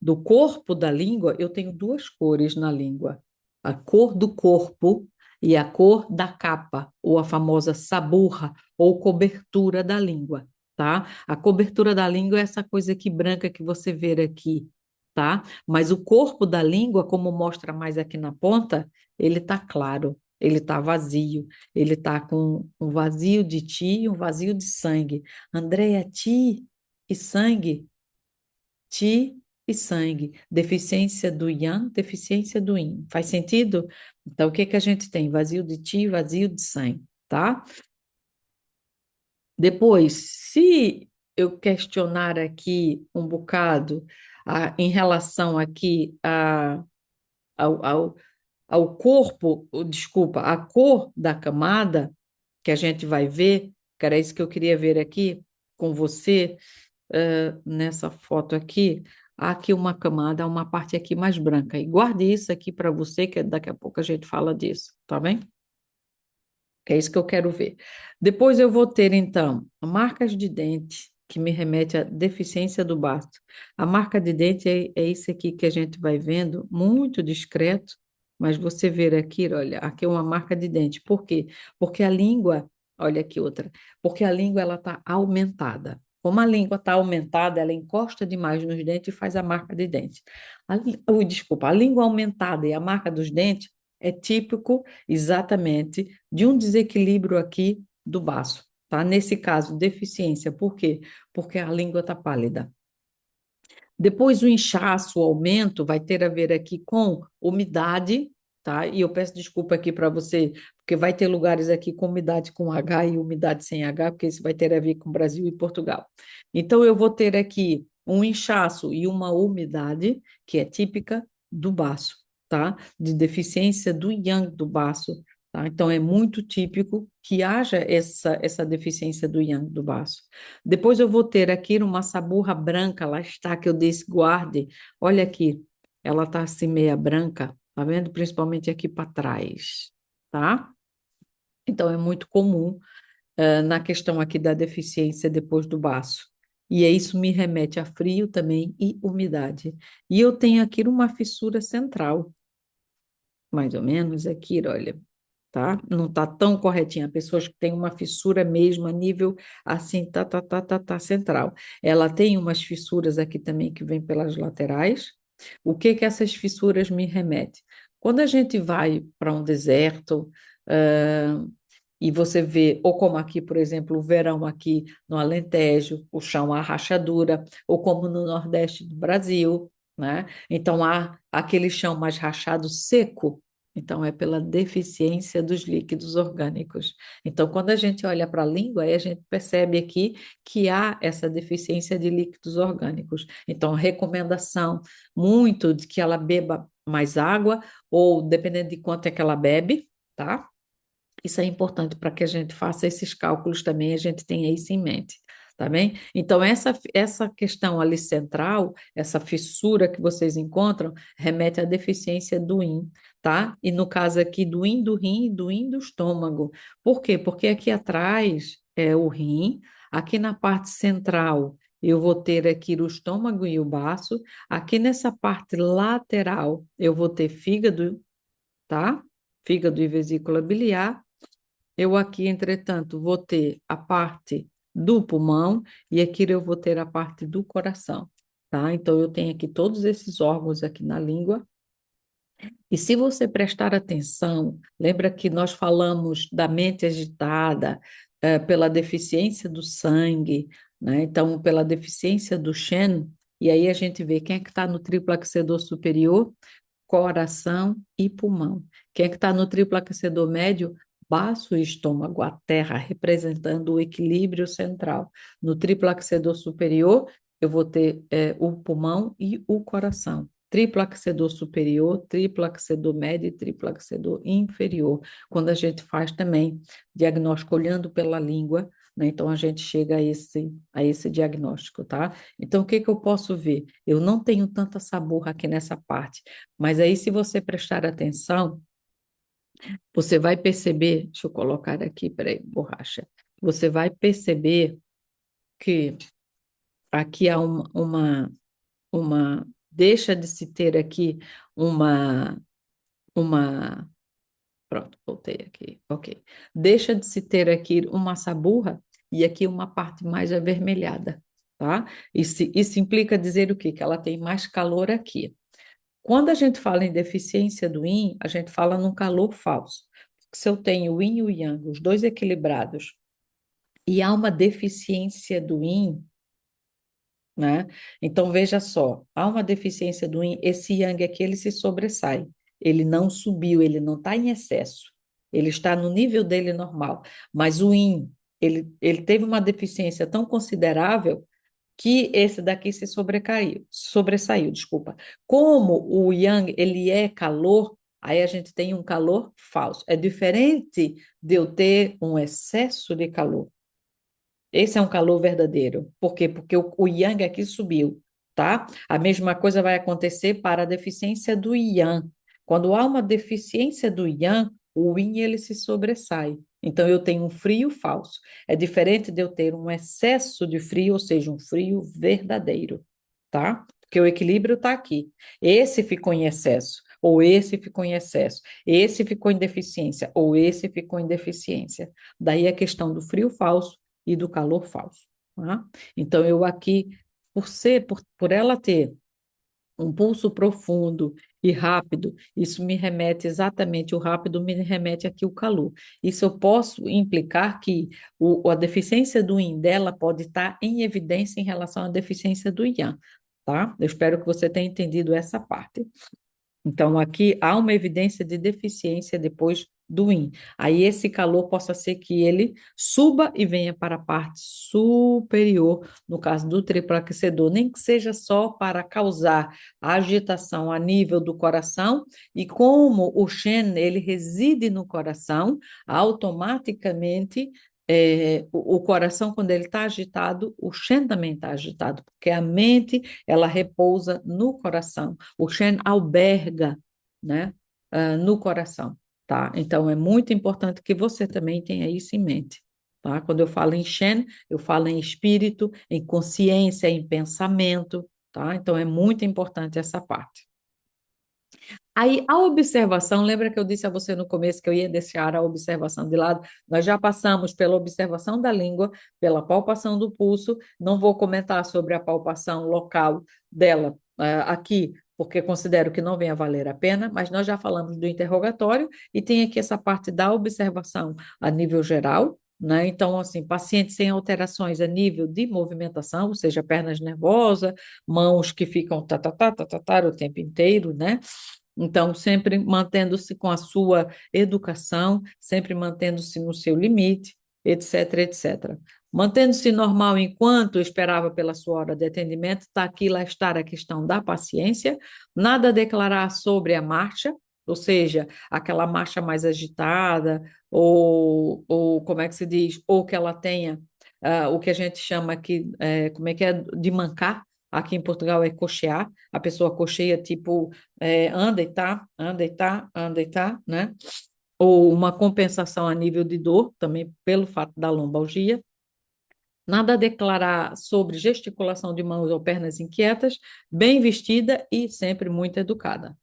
do corpo da língua, eu tenho duas cores na língua: a cor do corpo e a cor da capa, ou a famosa saburra, ou cobertura da língua, tá? A cobertura da língua é essa coisa aqui branca que você vê aqui, tá? Mas o corpo da língua, como mostra mais aqui na ponta, ele tá claro, ele tá vazio, ele tá com um vazio de ti e um vazio de sangue. Andréia, ti e sangue? Ti e sangue, deficiência do yang, deficiência do yin. Faz sentido? Então, o que que a gente tem? Vazio de ti, vazio de sangue, tá? Depois, se eu questionar aqui um bocado em relação aqui ao, ao, ao corpo, desculpa, a cor da camada, que a gente vai ver, que era isso que eu queria ver aqui com você, nessa foto aqui, há aqui uma camada, uma parte aqui mais branca. E guarde isso aqui para você, que daqui a pouco a gente fala disso, tá bem? Que é isso que eu quero ver. Depois eu vou ter, então, marcas de dente, que me remete à deficiência do baço. A marca de dente é isso aqui que a gente vai vendo, muito discreto, mas você ver aqui, olha, aqui é uma marca de dente. Por quê? Porque a língua, olha aqui outra, porque a língua ela está aumentada. Como a língua está aumentada, ela encosta demais nos dentes e faz a marca de dente. Desculpa, a língua aumentada e a marca dos dentes é típico exatamente de um desequilíbrio aqui do baço, tá? Nesse caso, deficiência. Por quê? Porque a língua está pálida. Depois, o inchaço, o aumento, vai ter a ver aqui com umidade, tá? E eu peço desculpa aqui para você, porque vai ter lugares aqui com umidade com H e umidade sem H, porque isso vai ter a ver com Brasil e Portugal. Então, eu vou ter aqui um inchaço e uma umidade, que é típica do baço, tá? De deficiência do yang do baço, tá? Então, é muito típico que haja essa deficiência do yang do baço. Depois eu vou ter aqui uma saburra branca, lá está, que eu disse, guarde. Olha aqui, ela está assim meia branca, tá vendo? Principalmente aqui para trás, tá? Então é muito comum na questão aqui da deficiência depois do baço. E isso me remete a frio também e umidade. E eu tenho aqui uma fissura central, mais ou menos aqui, olha, tá? Não está tão corretinha. Pessoas que têm uma fissura mesmo a nível assim, tá central. Ela tem umas fissuras aqui também que vêm pelas laterais. O que que essas fissuras me remetem? Quando a gente vai para um deserto, ah, e você vê, ou como aqui, por exemplo, o verão aqui no Alentejo, o chão há rachadura, ou como no Nordeste do Brasil, né? Então há aquele chão mais rachado seco, então é pela deficiência dos líquidos orgânicos. Então, quando a gente olha para a língua, aí a gente percebe aqui que há essa deficiência de líquidos orgânicos. Então, recomendação muito de que ela beba mais água, ou dependendo de quanto é que ela bebe, tá? Isso é importante para que a gente faça esses cálculos também, a gente tenha isso em mente, tá bem? Então, essa questão ali central, essa fissura que vocês encontram, remete à deficiência do yin, tá? E no caso aqui do yin do rim e do yin do estômago. Por quê? Porque aqui atrás é o rim, aqui na parte central eu vou ter aqui o estômago e o baço, aqui nessa parte lateral eu vou ter fígado, tá? Fígado e vesícula biliar. Eu aqui, entretanto, vou ter a parte do pulmão e aqui eu vou ter a parte do coração, tá? Então, eu tenho aqui todos esses órgãos aqui na língua. E se você prestar atenção, lembra que nós falamos da mente agitada, pela deficiência do sangue, né? Então, pela deficiência do Shen, e aí a gente vê quem é que está no triplo aquecedor superior, coração e pulmão. Quem é que está no triplo aquecedor médio? Baço e estômago, a terra, representando o equilíbrio central. No triplo aquecedor superior, eu vou ter o pulmão e o coração. Triplo aquecedor superior, triplo aquecedor médio e triplo aquecedor inferior. Quando a gente faz também diagnóstico olhando pela língua, né, então a gente chega a esse diagnóstico, tá? Então, o que que eu posso ver? Eu não tenho tanta saburra aqui nessa parte, mas aí, se você prestar atenção, você vai perceber, deixa eu colocar aqui, peraí, borracha, você vai perceber que aqui há deixa de se ter aqui uma, pronto, voltei aqui, ok. Deixa de se ter aqui uma saburra e aqui uma parte mais avermelhada, tá? Isso implica dizer o quê? Que ela tem mais calor aqui. Quando a gente fala em deficiência do yin, a gente fala num calor falso. Se eu tenho o yin e o yang, os dois equilibrados, e há uma deficiência do yin, né? Então, veja só, há uma deficiência do yin, esse yang aqui, ele se sobressai. Ele não subiu, ele não está em excesso. Ele está no nível dele normal. Mas o yin, ele teve uma deficiência tão considerável que esse daqui se sobressaiu, desculpa. Como o yang, ele é calor, Aí a gente tem um calor falso. É diferente de eu ter um excesso de calor. Esse é um calor verdadeiro. Por quê? Porque o yang aqui subiu, tá? A mesma coisa vai acontecer para a deficiência do yang. Quando há uma deficiência do yang, o yin ele se sobressai. Então eu tenho um frio falso. É diferente de eu ter um excesso de frio, ou seja, um frio verdadeiro, tá? Porque o equilíbrio está aqui. Esse ficou em excesso, ou esse ficou em excesso. Esse ficou em deficiência, ou esse ficou em deficiência. Daí a questão do frio falso e do calor falso. Tá? Então, eu aqui, por ela ter um pulso profundo e rápido, isso me remete exatamente, o rápido me remete aqui o calor. Isso eu posso implicar que a deficiência do yin dela pode estar em evidência em relação à deficiência do yang, tá? Eu espero que você tenha entendido essa parte. Então, aqui há uma evidência de deficiência depois do yin. Aí, esse calor possa ser que ele suba e venha para a parte superior, no caso do triplo aquecedor, nem que seja só para causar agitação a nível do coração, e como o Shen, ele reside no coração, automaticamente o coração, quando ele está agitado, o Shen também está agitado, porque a mente, ela repousa no coração. O Shen alberga, né, no coração, tá? Então, é muito importante que você também tenha isso em mente, tá? Quando eu falo em Shen, eu falo em espírito, em consciência, em pensamento, tá? Então, é muito importante essa parte. Aí, a observação, lembra que eu disse a você no começo que eu ia deixar a observação de lado? Nós já passamos pela observação da língua, pela palpação do pulso, não vou comentar sobre a palpação local dela, aqui, porque considero que não vem a valer a pena, mas nós já falamos do interrogatório e tem aqui essa parte da observação a nível geral, né? Então, assim, paciente sem alterações a nível de movimentação, ou seja, pernas nervosas, mãos que ficam o tempo inteiro, né? Então, sempre mantendo-se com a sua educação, sempre mantendo-se no seu limite, etc, etc. Mantendo-se normal enquanto esperava pela sua hora de atendimento, está aqui, lá está a questão da paciência, nada a declarar sobre a marcha, ou seja, aquela marcha mais agitada, ou como é que se diz, ou que ela tenha o que a gente chama aqui, como é que é, de mancar, aqui em Portugal é cochear, a pessoa cocheia tipo anda e tá, anda e tá, anda e tá, né? Ou uma compensação a nível de dor, também pelo fato da lombalgia. Nada a declarar sobre gesticulação de mãos ou pernas inquietas, bem vestida e sempre muito educada.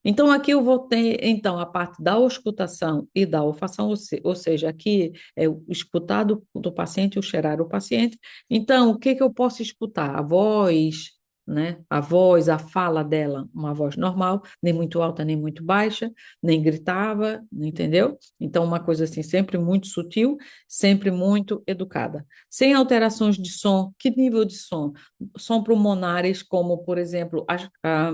Então, aqui eu vou ter, então, a parte da auscultação e da olfação, ou seja, aqui é o escutar do paciente, o cheirar o paciente. Então, o que que eu posso escutar? A voz, né? A voz, a fala dela, uma voz normal, nem muito alta, nem muito baixa, nem gritava, entendeu? Então, uma coisa assim, sempre muito sutil, sempre muito educada. Sem alterações de som. Que nível de som? Som pulmonares, como, por exemplo, a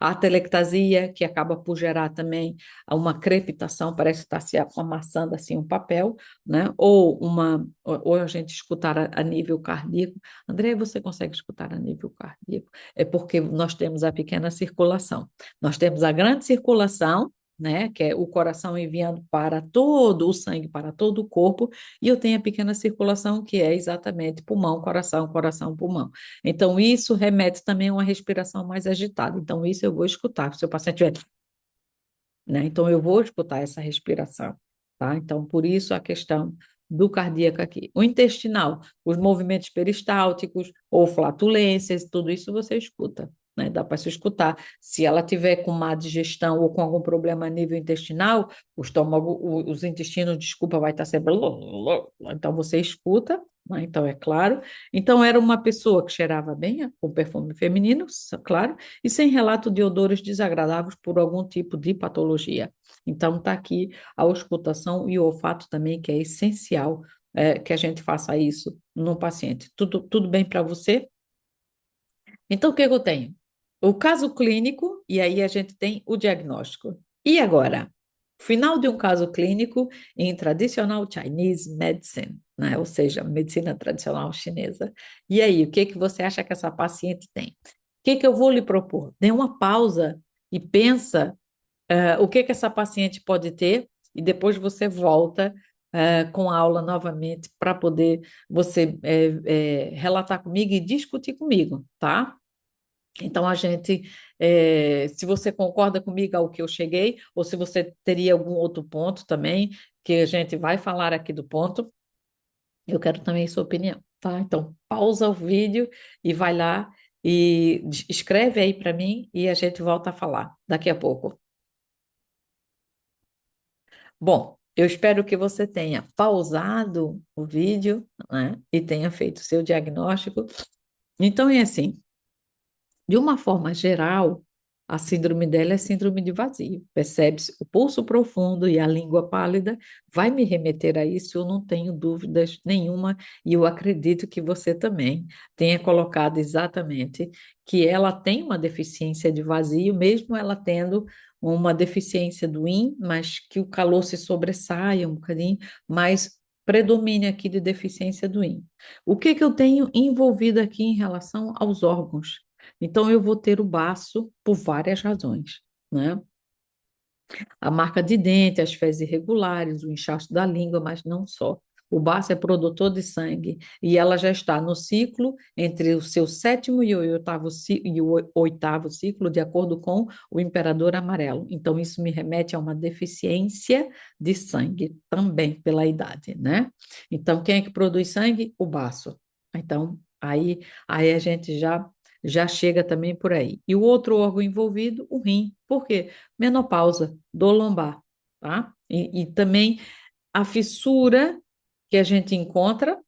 atelectasia, que acaba por gerar também uma crepitação, parece estar se amassando assim um papel, né? Ou a gente escutar a nível cardíaco. André, você consegue escutar a nível cardíaco? É porque nós temos a pequena circulação. Nós temos a grande circulação, né, que é o coração enviando para todo o sangue, para todo o corpo, e eu tenho a pequena circulação, que é exatamente pulmão, coração, coração, pulmão. Então, isso remete também a uma respiração mais agitada. Então, isso eu vou escutar. Se o paciente tiver, né? Então, eu vou escutar essa respiração, tá? Então, por isso a questão do cardíaco aqui. O intestinal, os movimentos peristálticos ou flatulências, tudo isso você escuta, né? Dá para se escutar. Se ela tiver com má digestão ou com algum problema a nível intestinal, o estômago, os intestinos, desculpa, vai estar sempre. Então, você escuta, né? Então, é claro. Então, era uma pessoa que cheirava bem, com perfume feminino, claro, e sem relato de odores desagradáveis por algum tipo de patologia. Então, está aqui a auscultação e o olfato também, que é essencial que a gente faça isso no paciente. Tudo bem para você? Então, o que eu tenho? O caso clínico, e aí a gente tem o diagnóstico. E agora? Final de um caso clínico em tradicional Chinese medicine, né? Ou seja, medicina tradicional chinesa. E aí, o que que você acha que essa paciente tem? O que que eu vou lhe propor? Dê uma pausa e pensa o que que essa paciente pode ter, e depois você volta com a aula novamente para poder você relatar comigo e discutir comigo, tá? Então, se você concorda comigo ao que eu cheguei, ou se você teria algum outro ponto também, que a gente vai falar aqui do ponto, eu quero também sua opinião, tá? Então, pausa o vídeo e vai lá e escreve aí para mim e a gente volta a falar daqui a pouco. Bom, eu espero que você tenha pausado o vídeo, né, e tenha feito o seu diagnóstico. Então, é assim. De uma forma geral, a síndrome dela é síndrome de vazio. Percebe-se o pulso profundo e a língua pálida vai me remeter a isso, eu não tenho dúvidas nenhuma, e eu acredito que você também tenha colocado exatamente que ela tem uma deficiência de vazio, mesmo ela tendo uma deficiência do yin, mas que o calor se sobressaia um bocadinho, mas predomine aqui de deficiência do yin. O que que eu tenho envolvido aqui em relação aos órgãos? Então, eu vou ter o baço por várias razões, né? A marca de dente, as fezes irregulares, o inchaço da língua, mas não só. O baço é produtor de sangue e ela já está no ciclo entre o seu sétimo e o oitavo ciclo, de acordo com o imperador amarelo. Então, isso me remete a uma deficiência de sangue também pela idade, né? Então, quem é que produz sangue? O baço. Então, aí a gente já chega também por aí. E o outro órgão envolvido, o rim. Por quê? Menopausa, dor lombar, tá? E também a fissura que a gente encontra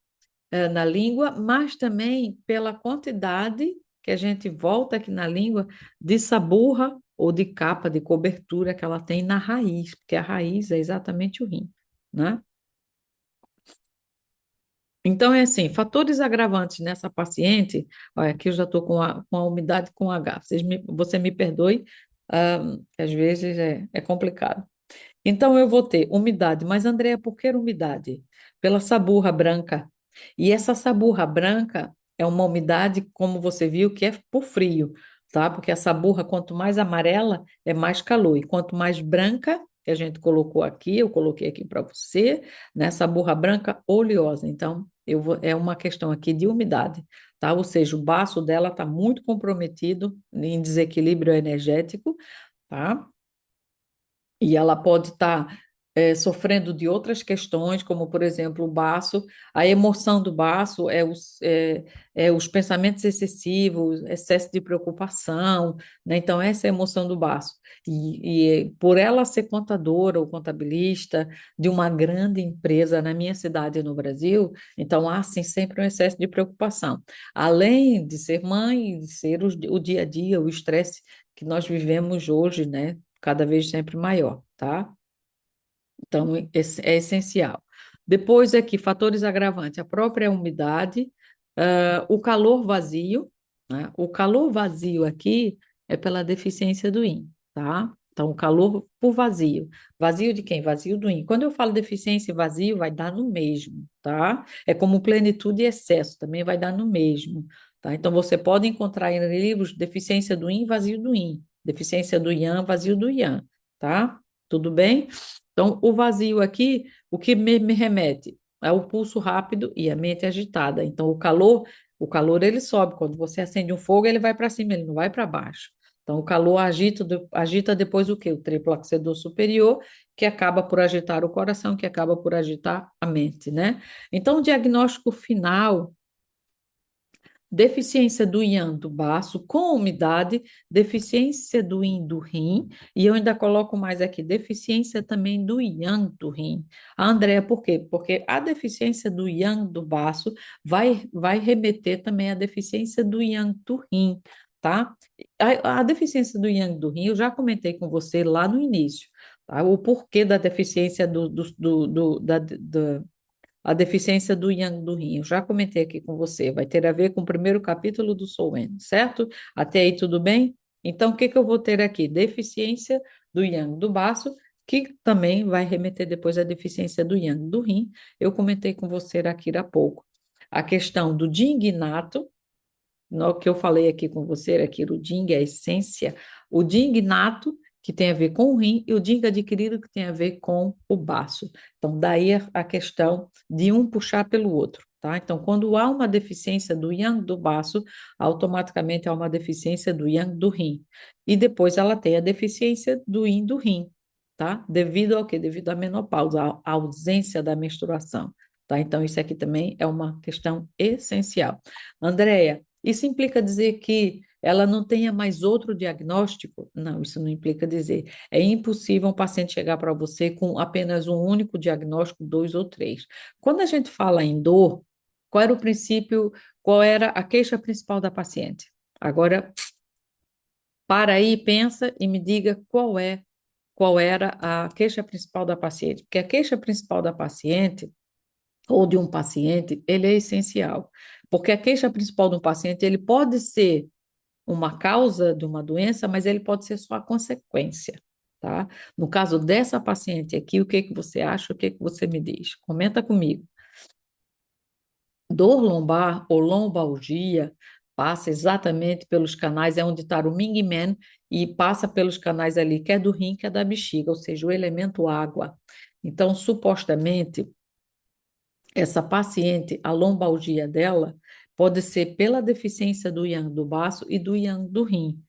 na língua, mas também pela quantidade que a gente volta aqui na língua de saburra ou de capa de cobertura que ela tem na raiz, porque a raiz é exatamente o rim, né? Então, é assim, fatores agravantes nessa paciente, olha, aqui eu já estou com a umidade com H, você me perdoe, que às vezes é complicado. Então, eu vou ter umidade, mas Andréa, por que umidade? Pela saburra branca. E essa saburra branca é uma umidade, como você viu, que é por frio, tá? Porque a saburra, quanto mais amarela, é mais calor, e quanto mais branca, que a gente colocou aqui, eu coloquei aqui para você, né? Saburra branca oleosa. Então, é uma questão aqui de umidade, tá? Ou seja, o baço dela está muito comprometido em desequilíbrio energético, tá? E ela pode estar sofrendo de outras questões, como, por exemplo, o baço. A emoção do baço é os pensamentos excessivos, excesso de preocupação, né? Então, essa é a emoção do baço. E por ela ser contadora ou contabilista de uma grande empresa na minha cidade no Brasil, então há, sim, sempre um excesso de preocupação. Além de ser mãe, de ser o dia a dia, o estresse que nós vivemos hoje, né? Cada vez sempre maior, tá? Então, é essencial. Depois aqui, fatores agravantes, a própria umidade, o calor vazio, né? O calor vazio aqui é pela deficiência do yin, tá? Então, o calor por vazio. Vazio de quem? Vazio do yin. Quando eu falo deficiência e vazio, vai dar no mesmo, tá? É como plenitude e excesso, também vai dar no mesmo, tá? Então, você pode encontrar em livros deficiência do yin, vazio do yin. Deficiência do yang, vazio do yang, tá? Tudo bem? Então, o vazio aqui, o que me remete é o pulso rápido e a mente agitada. Então, o calor ele sobe. Quando você acende um fogo, ele vai para cima, ele não vai para baixo. Então, o calor agita depois o quê? O triplo aquecedor superior, que acaba por agitar o coração, que acaba por agitar a mente, né? Então, o diagnóstico final: deficiência do yang do baço com umidade, deficiência do yin do rim, e eu ainda coloco mais aqui, deficiência também do yang do rim. A Andrea, por quê? Porque a deficiência do yang do baço vai remeter também à deficiência do yang do rim, tá? A deficiência do yang do rim, eu já comentei com você lá no início, tá? O porquê da deficiência a deficiência do yang do rim. Eu já comentei aqui com você, vai ter a ver com o primeiro capítulo do Soul Wen, certo? Até aí tudo bem? Então, o que que eu vou ter aqui? Deficiência do yang do baço, que também vai remeter depois à deficiência do yang do rim. Eu comentei com você aqui há pouco. A questão do Jing inato, no que eu falei aqui com você, aqui o Jing é a essência. O Jing inato que tem a ver com o rim, e o Ding adquirido, que tem a ver com o baço. Então, daí a questão de um puxar pelo outro, tá? Então, quando há uma deficiência do yang do baço, automaticamente há uma deficiência do yang do rim. E depois ela tem a deficiência do yin do rim, tá? Devido ao quê? Devido à menopausa, à ausência da menstruação, tá? Então, isso aqui também é uma questão essencial. Andréia, isso implica dizer que ela não tenha mais outro diagnóstico? Não, isso não implica dizer. É impossível um paciente chegar para você com apenas um único diagnóstico, dois ou três. Quando a gente fala em dor, qual era o princípio, qual era a queixa principal da paciente? Agora, para aí, pensa e me diga qual era a queixa principal da paciente. Porque a queixa principal da paciente ou de um paciente, ele é essencial. Porque a queixa principal de um paciente, ele pode ser uma causa de uma doença, mas ele pode ser só a consequência, tá? No caso dessa paciente aqui, o que que você acha? O que que você me diz? Comenta comigo. Dor lombar ou lombalgia passa exatamente pelos canais, é onde está o Ming-Men, e passa pelos canais ali, que é do rim, que é da bexiga, ou seja, o elemento água. Então, supostamente, essa paciente, a lombalgia dela pode ser pela deficiência do yang do baço e do yang do rim.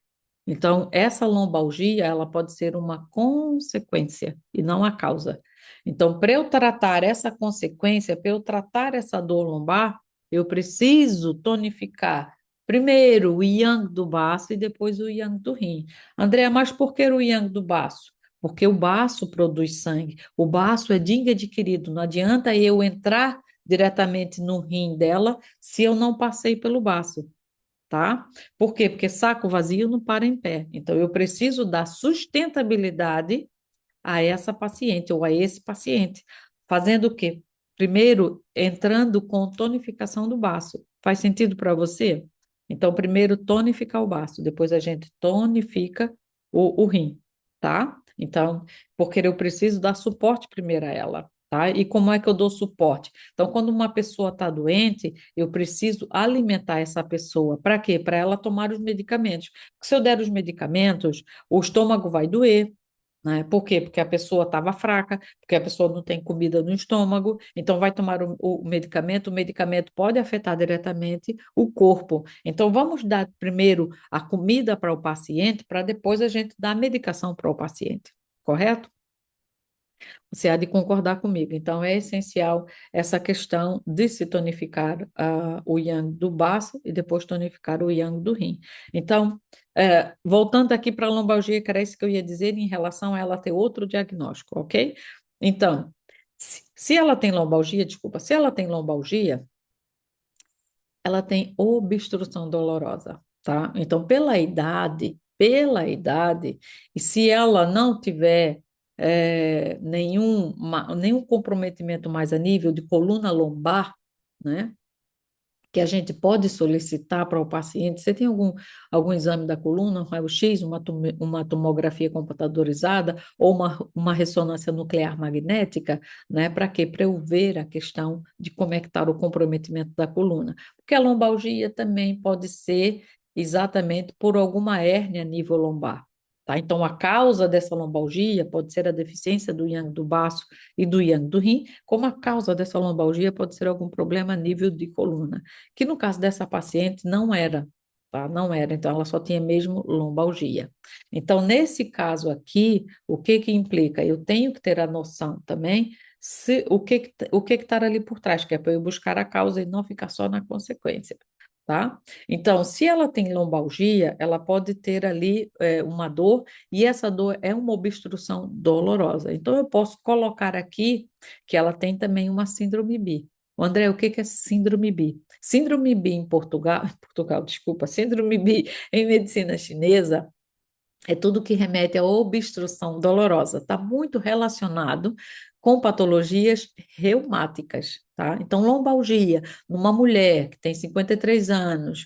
Então, essa lombalgia, ela pode ser uma consequência e não a causa. Então, para eu tratar essa consequência, para eu tratar essa dor lombar, eu preciso tonificar primeiro o yang do baço e depois o yang do rim. Andréa, mas por que o yang do baço? Porque o baço produz sangue, o baço é dingue adquirido, não adianta eu entrar diretamente no rim dela se eu não passei pelo baço, tá? Por quê? Porque saco vazio não para em pé. Então, eu preciso dar sustentabilidade a essa paciente ou a esse paciente. Fazendo o quê? Primeiro, entrando com tonificação do baço. Faz sentido para você? Então, primeiro tonificar o baço, depois a gente tonifica o rim, tá? Então, porque eu preciso dar suporte primeiro a ela, tá? E como é que eu dou suporte? Então, quando uma pessoa está doente, eu preciso alimentar essa pessoa. Para quê? Para ela tomar os medicamentos. Porque se eu der os medicamentos, o estômago vai doer, né? Por quê? Porque a pessoa estava fraca, porque a pessoa não tem comida no estômago, então vai tomar o medicamento pode afetar diretamente o corpo. Então, vamos dar primeiro a comida para o paciente, para depois a gente dar a medicação para o paciente, correto? Você há de concordar comigo. Então, é essencial essa questão de se tonificar o yang do baço e depois tonificar o yang do rim. Então, voltando aqui para a lombalgia, que era isso que eu ia dizer em relação a ela ter outro diagnóstico, ok? Então, se ela tem lombalgia, desculpa, se ela tem lombalgia, ela tem obstrução dolorosa, tá? Então, pela idade, e se ela não tiver nenhum comprometimento mais a nível de coluna lombar, né? Que a gente pode solicitar para o paciente. Você tem algum exame da coluna, um raio-x, uma tomografia computadorizada ou uma ressonância nuclear magnética, né? Para quê? Para eu ver a questão de como é que está o comprometimento da coluna. Porque a lombalgia também pode ser exatamente por alguma hérnia a nível lombar. Tá? Então, a causa dessa lombalgia pode ser a deficiência do yang do baço e do yang do rim, como a causa dessa lombalgia pode ser algum problema a nível de coluna, que no caso dessa paciente não era, tá? Não era, então ela só tinha mesmo lombalgia. Então, nesse caso aqui, o que que implica? Eu tenho que ter a noção também o que está ali por trás, que é para eu buscar a causa e não ficar só na consequência. Tá? Então, se ela tem lombalgia, ela pode ter ali uma dor, e essa dor é uma obstrução dolorosa. Então, eu posso colocar aqui que ela tem também uma síndrome B. André, o que que é síndrome B? Síndrome B em Portugal, Portugal, desculpa, síndrome B em medicina chinesa é tudo que remete a obstrução dolorosa. Está muito relacionado com patologias reumáticas, tá? Então, lombalgia, numa mulher que tem 53 anos,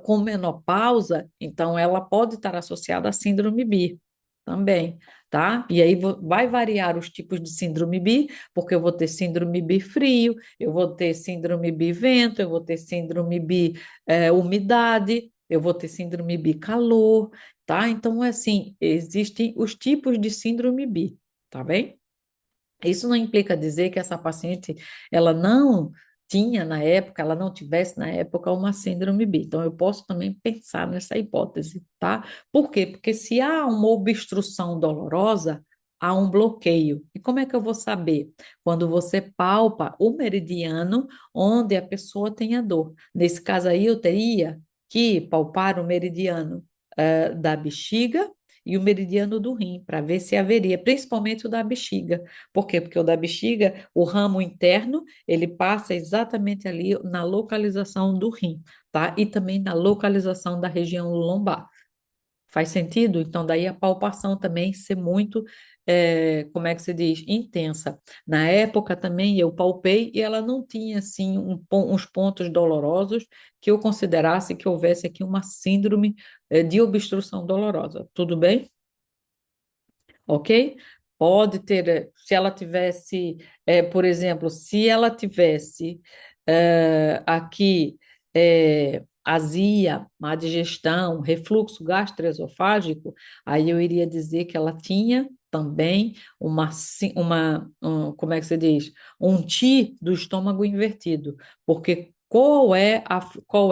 com menopausa, então ela pode estar associada à síndrome B também, tá? E aí vai variar os tipos de síndrome B, porque eu vou ter síndrome B frio, eu vou ter síndrome B vento, eu vou ter síndrome B umidade, eu vou ter síndrome bicalor, tá? Então, assim, existem os tipos de síndrome bi, tá bem? Isso não implica dizer que essa paciente, ela não tinha na época, ela não tivesse na época uma síndrome bi. Então, eu posso também pensar nessa hipótese, tá? Por quê? Porque se há uma obstrução dolorosa, há um bloqueio. E como é que eu vou saber? Quando você palpa o meridiano onde a pessoa tem a dor. Nesse caso aí, eu teria que palpar o meridiano da bexiga e o meridiano do rim, para ver se haveria, principalmente o da bexiga. Por quê? Porque o da bexiga, o ramo interno, ele passa exatamente ali na localização do rim, tá? E também na localização da região lombar. Faz sentido? Então, daí a palpação também ser muito, como é que se diz? Intensa. Na época também eu palpei e ela não tinha, assim, uns pontos dolorosos que eu considerasse que houvesse aqui uma síndrome, de obstrução dolorosa. Tudo bem? Ok? Pode ter, se ela tivesse, por exemplo, se ela tivesse aqui azia, má digestão, refluxo gastroesofágico, aí eu iria dizer que ela tinha também como é que se diz? Um Ti do estômago invertido, porque qual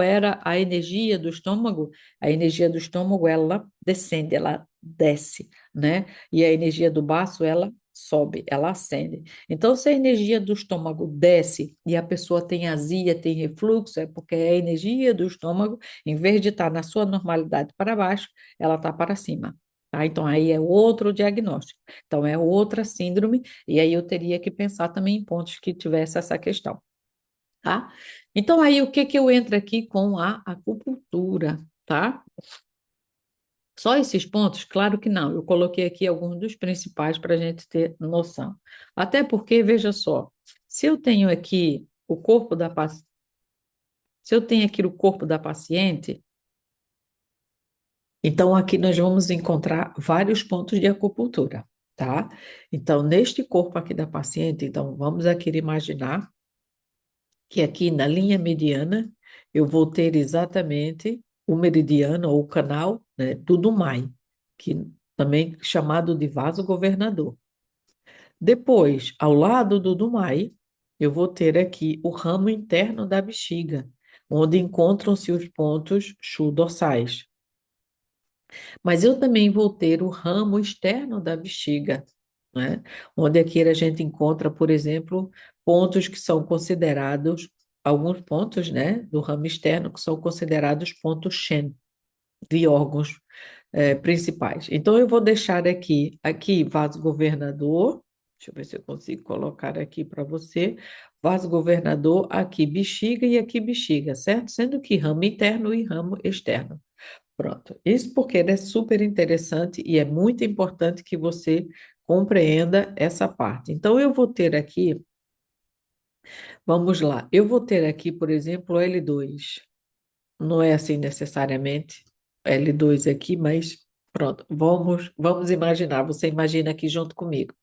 era a energia do estômago? A energia do estômago, ela descende, ela desce, né? E a energia do baço, ela sobe, ela ascende. Então, se a energia do estômago desce e a pessoa tem azia, tem refluxo, é porque a energia do estômago, em vez de estar na sua normalidade para baixo, ela está para cima. Tá? Então, aí é outro diagnóstico. Então, é outra síndrome, e aí eu teria que pensar também em pontos que tivesse essa questão. Tá? Então, aí o que que eu entro aqui com a acupuntura, tá? Só esses pontos? Claro que não. Eu coloquei aqui alguns dos principais para a gente ter noção. Até porque, veja só, se eu tenho aqui o corpo da paciente, se eu tenho aqui o corpo da paciente, então aqui nós vamos encontrar vários pontos de acupuntura, tá? Então, neste corpo aqui da paciente, então vamos aqui imaginar que aqui na linha mediana eu vou ter exatamente o meridiano ou o canal, né, do Dumai, que também chamado de vaso governador. Depois, ao lado do Dumai, eu vou ter aqui o ramo interno da bexiga, onde encontram-se os pontos chu-dorsais. Mas eu também vou ter o ramo externo da bexiga, né? Onde aqui a gente encontra, por exemplo, pontos que são considerados, alguns pontos, né, do ramo externo que são considerados pontos Shen, de órgãos principais. Então, eu vou deixar aqui vaso governador, deixa eu ver se eu consigo colocar aqui para você, vaso governador, aqui bexiga e aqui bexiga, certo? Sendo que ramo interno e ramo externo. Pronto. Isso porque ele é super interessante e é muito importante que você compreenda essa parte. Então, eu vou ter aqui, vamos lá, eu vou ter aqui, por exemplo, o L2. Não é assim necessariamente L2 aqui, mas pronto, vamos imaginar, você imagina aqui junto comigo.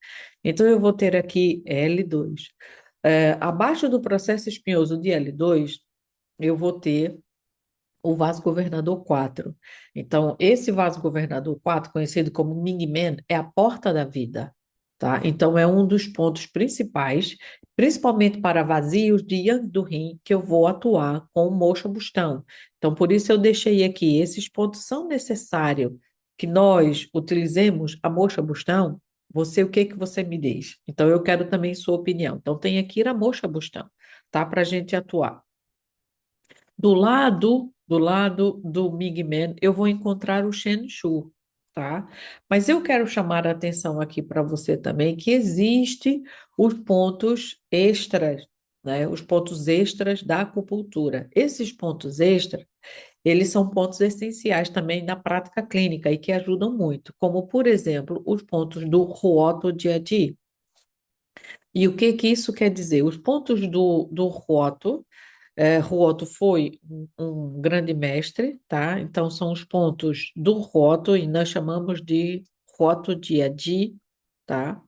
Então, eu vou ter aqui L2. Abaixo do processo espinhoso de L2, eu vou ter o vaso governador 4. Então, esse vaso governador 4, conhecido como Mingmen, é a porta da vida, tá? Então, é um dos pontos principais, principalmente para vazios de yang do rim, que eu vou atuar com o moxa bustão. Então, por isso eu deixei aqui, esses pontos são necessários que nós utilizemos a moxa bustão. Você, o que que você me diz? Então, eu quero também sua opinião. Então, tem aqui a moxa bustão, tá? Para a gente atuar. Do lado do Mingmen, eu vou encontrar o Shen Shu, tá? Mas eu quero chamar a atenção aqui para você também que existe os pontos extras, né? Os pontos extras da acupuntura. Esses pontos extras, eles são pontos essenciais também na prática clínica e que ajudam muito, como, por exemplo, os pontos do Huoto Jiadi. E o que que isso quer dizer? Os pontos do Huoto, Ruoto foi um grande mestre, tá? Então, são os pontos do Ruoto, e nós chamamos de Ruoto Diadi, tá?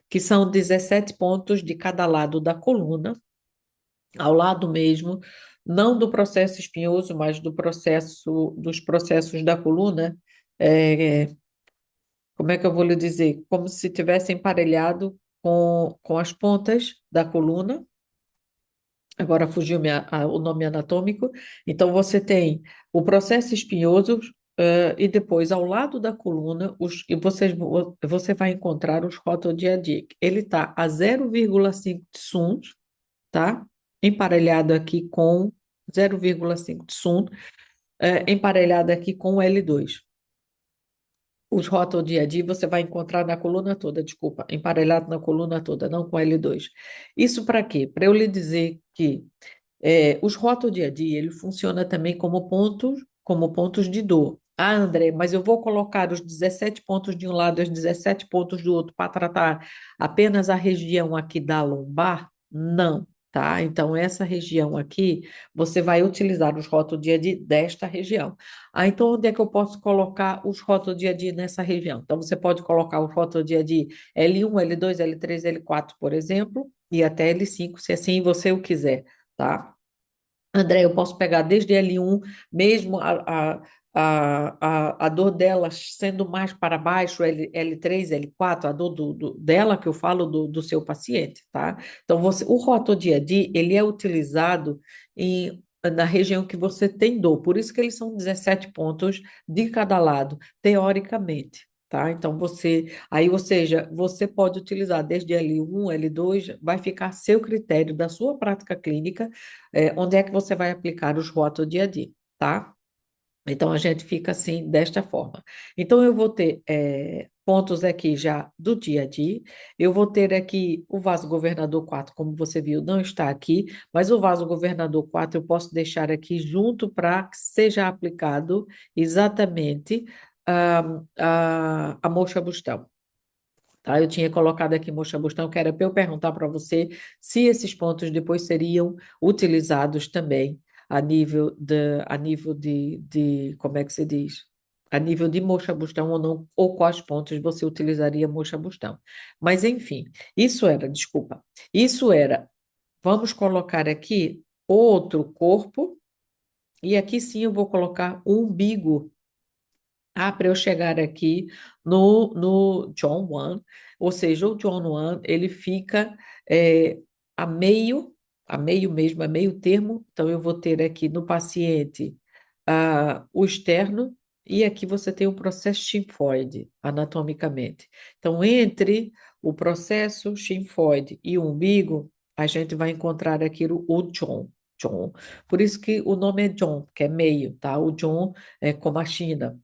Que são 17 pontos de cada lado da coluna, ao lado mesmo não do processo espinhoso, mas dos processos da coluna, é, como é que eu vou lhe dizer? Como se tivesse emparelhado com as pontas da coluna. Agora fugiu o nome anatômico. Então, você tem o processo espinhoso, e depois, ao lado da coluna, e você vai encontrar os rotodiadic. Ele está a 0,5 de Sund, tá? Emparelhado aqui com 0,5 de Sund, emparelhado aqui com o L2. Os rotodiadi você vai encontrar na coluna toda, desculpa, emparelhado na coluna toda, não com L2. Isso para quê? Para eu lhe dizer que os rotodiadi, ele funciona também como pontos de dor. Ah, André, mas eu vou colocar os 17 pontos de um lado e os 17 pontos do outro para tratar apenas a região aqui da lombar? Não, tá? Então, essa região aqui, você vai utilizar os rotodiadi desta região. Ah, então onde é que eu posso colocar os rotodiadi nessa região? Então, você pode colocar o rotodiadi L1, L2, L3, L4, por exemplo, e até L5, se assim você o quiser, tá? André, eu posso pegar desde L1, mesmo a dor dela sendo mais para baixo, L3, L4, a dor dela que eu falo do seu paciente, tá? Então, o rotodiadi, ele é utilizado na região que você tem dor, por isso que eles são 17 pontos de cada lado, teoricamente. Tá? Então, aí, ou seja, você pode utilizar desde L1, L2, vai ficar a seu critério da sua prática clínica, onde é que você vai aplicar os rótulos dia a dia, tá? Então, a gente fica assim, desta forma. Então, eu vou ter pontos aqui já do dia a dia, eu vou ter aqui o vaso governador 4, como você viu, não está aqui, mas o vaso governador 4 eu posso deixar aqui junto para que seja aplicado exatamente a moxa bustão. Tá? Eu tinha colocado aqui Mocha Bustão, que era para eu perguntar para você se esses pontos depois seriam utilizados também a nível de, como é que se diz? A nível de Mocha Bustão ou não, ou quais pontos você utilizaria Mocha Bustão. Mas, enfim, desculpa, isso era, vamos colocar aqui outro corpo, e aqui sim eu vou colocar o umbigo para eu chegar aqui no John One, ou seja, o John One, ele fica é, a meio, a meio mesmo, a meio termo, então eu vou ter aqui no paciente o externo, e aqui você tem o processo xinfoide, anatomicamente. Então, entre o processo xinfoide e o umbigo, a gente vai encontrar aqui o John. John. Por isso que o nome é John, que é meio, tá? O John é como a China.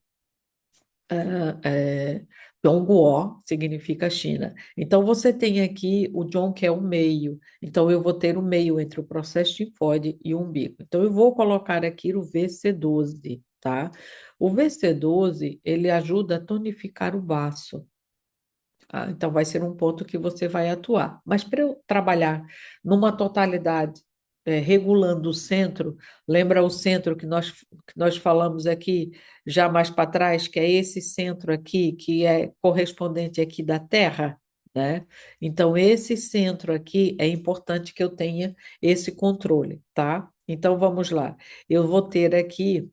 Dongguo significa China. Então, você tem aqui o Zhong, que é o meio. Então, eu vou ter o meio entre o processo tifoide e o umbigo. Então, eu vou colocar aqui o VC12, tá? O VC12, ele ajuda a tonificar o baço. Então, vai ser um ponto que você vai atuar. Mas para eu trabalhar numa totalidade, regulando o centro, lembra o centro que nós falamos aqui já mais para trás, que é esse centro aqui, que é correspondente aqui da Terra, né? Então, esse centro aqui é importante que eu tenha esse controle, tá? Então, vamos lá. Eu vou ter aqui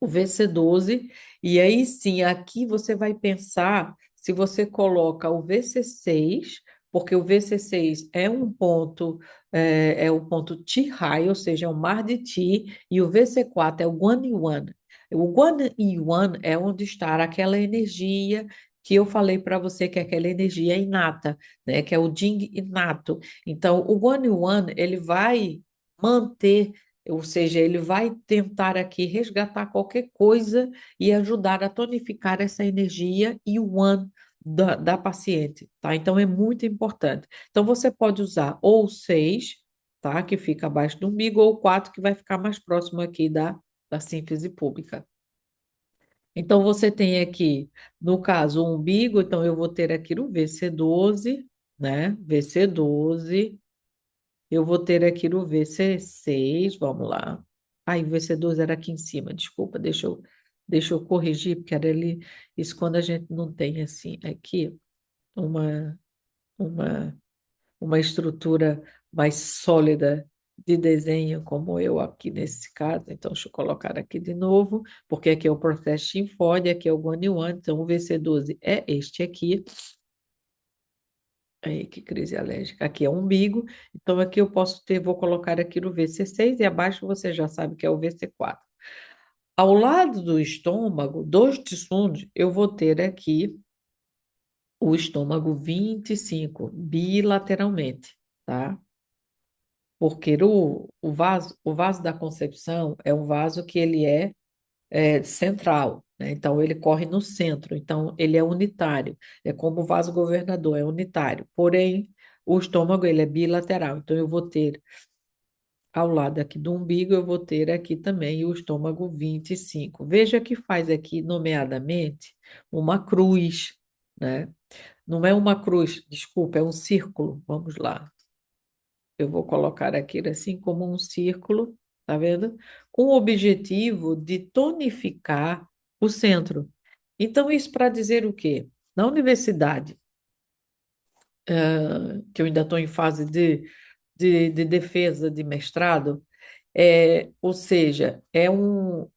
o VC12, e aí sim, aqui você vai pensar se você coloca o VC6, porque o VC6 é um ponto T-high, ou seja, é um mar de Ti, e o VC4 é o Guan-Yuan. O Guan-Yuan é onde está aquela energia que eu falei para você, que é aquela energia inata, né, que é o Jing inato. Então, o Guan-Yuan, ele vai manter, ou seja, ele vai tentar aqui resgatar qualquer coisa e ajudar a tonificar essa energia e o one da paciente, tá? Então é muito importante. Então você pode usar ou o 6, tá? Que fica abaixo do umbigo, ou o 4, que vai ficar mais próximo aqui da síntese pública. Então você tem aqui, no caso, o umbigo, então eu vou ter aqui o VC12, né? VC12. Eu vou ter aqui no VC6, vamos lá. Ai, o VC12 era aqui em cima, desculpa, deixa eu corrigir, porque era ali, isso quando a gente não tem, assim, aqui, uma, uma, uma estrutura mais sólida. de desenho como eu aqui nesse caso. Então, deixa eu colocar aqui de novo, porque aqui é o processo Symphony, aqui é o Guanyuan, então o VC12 é este aqui. Aí, que crise alérgica. Aqui é o umbigo, então aqui eu posso ter, vou colocar aqui no VC6 e abaixo você já sabe que é o VC4. Ao lado do estômago, dos tissuns, eu vou ter aqui o estômago 25 bilateralmente, tá? Porque o vaso da concepção é um vaso que ele é central, né? Então, ele corre no centro, então, ele é unitário, é como o vaso governador, é unitário, porém, o estômago, ele é bilateral, então, eu vou ter, ao lado aqui do umbigo, eu vou ter aqui também o estômago 25. Veja que faz aqui, nomeadamente, uma cruz, né? Não é uma cruz, desculpa, é um círculo, vamos lá. Eu vou colocar aqui assim como um círculo, tá vendo? Com o objetivo de tonificar o centro. Então, isso para dizer o quê? Na universidade, que eu ainda estou em fase de defesa de mestrado, ou seja, um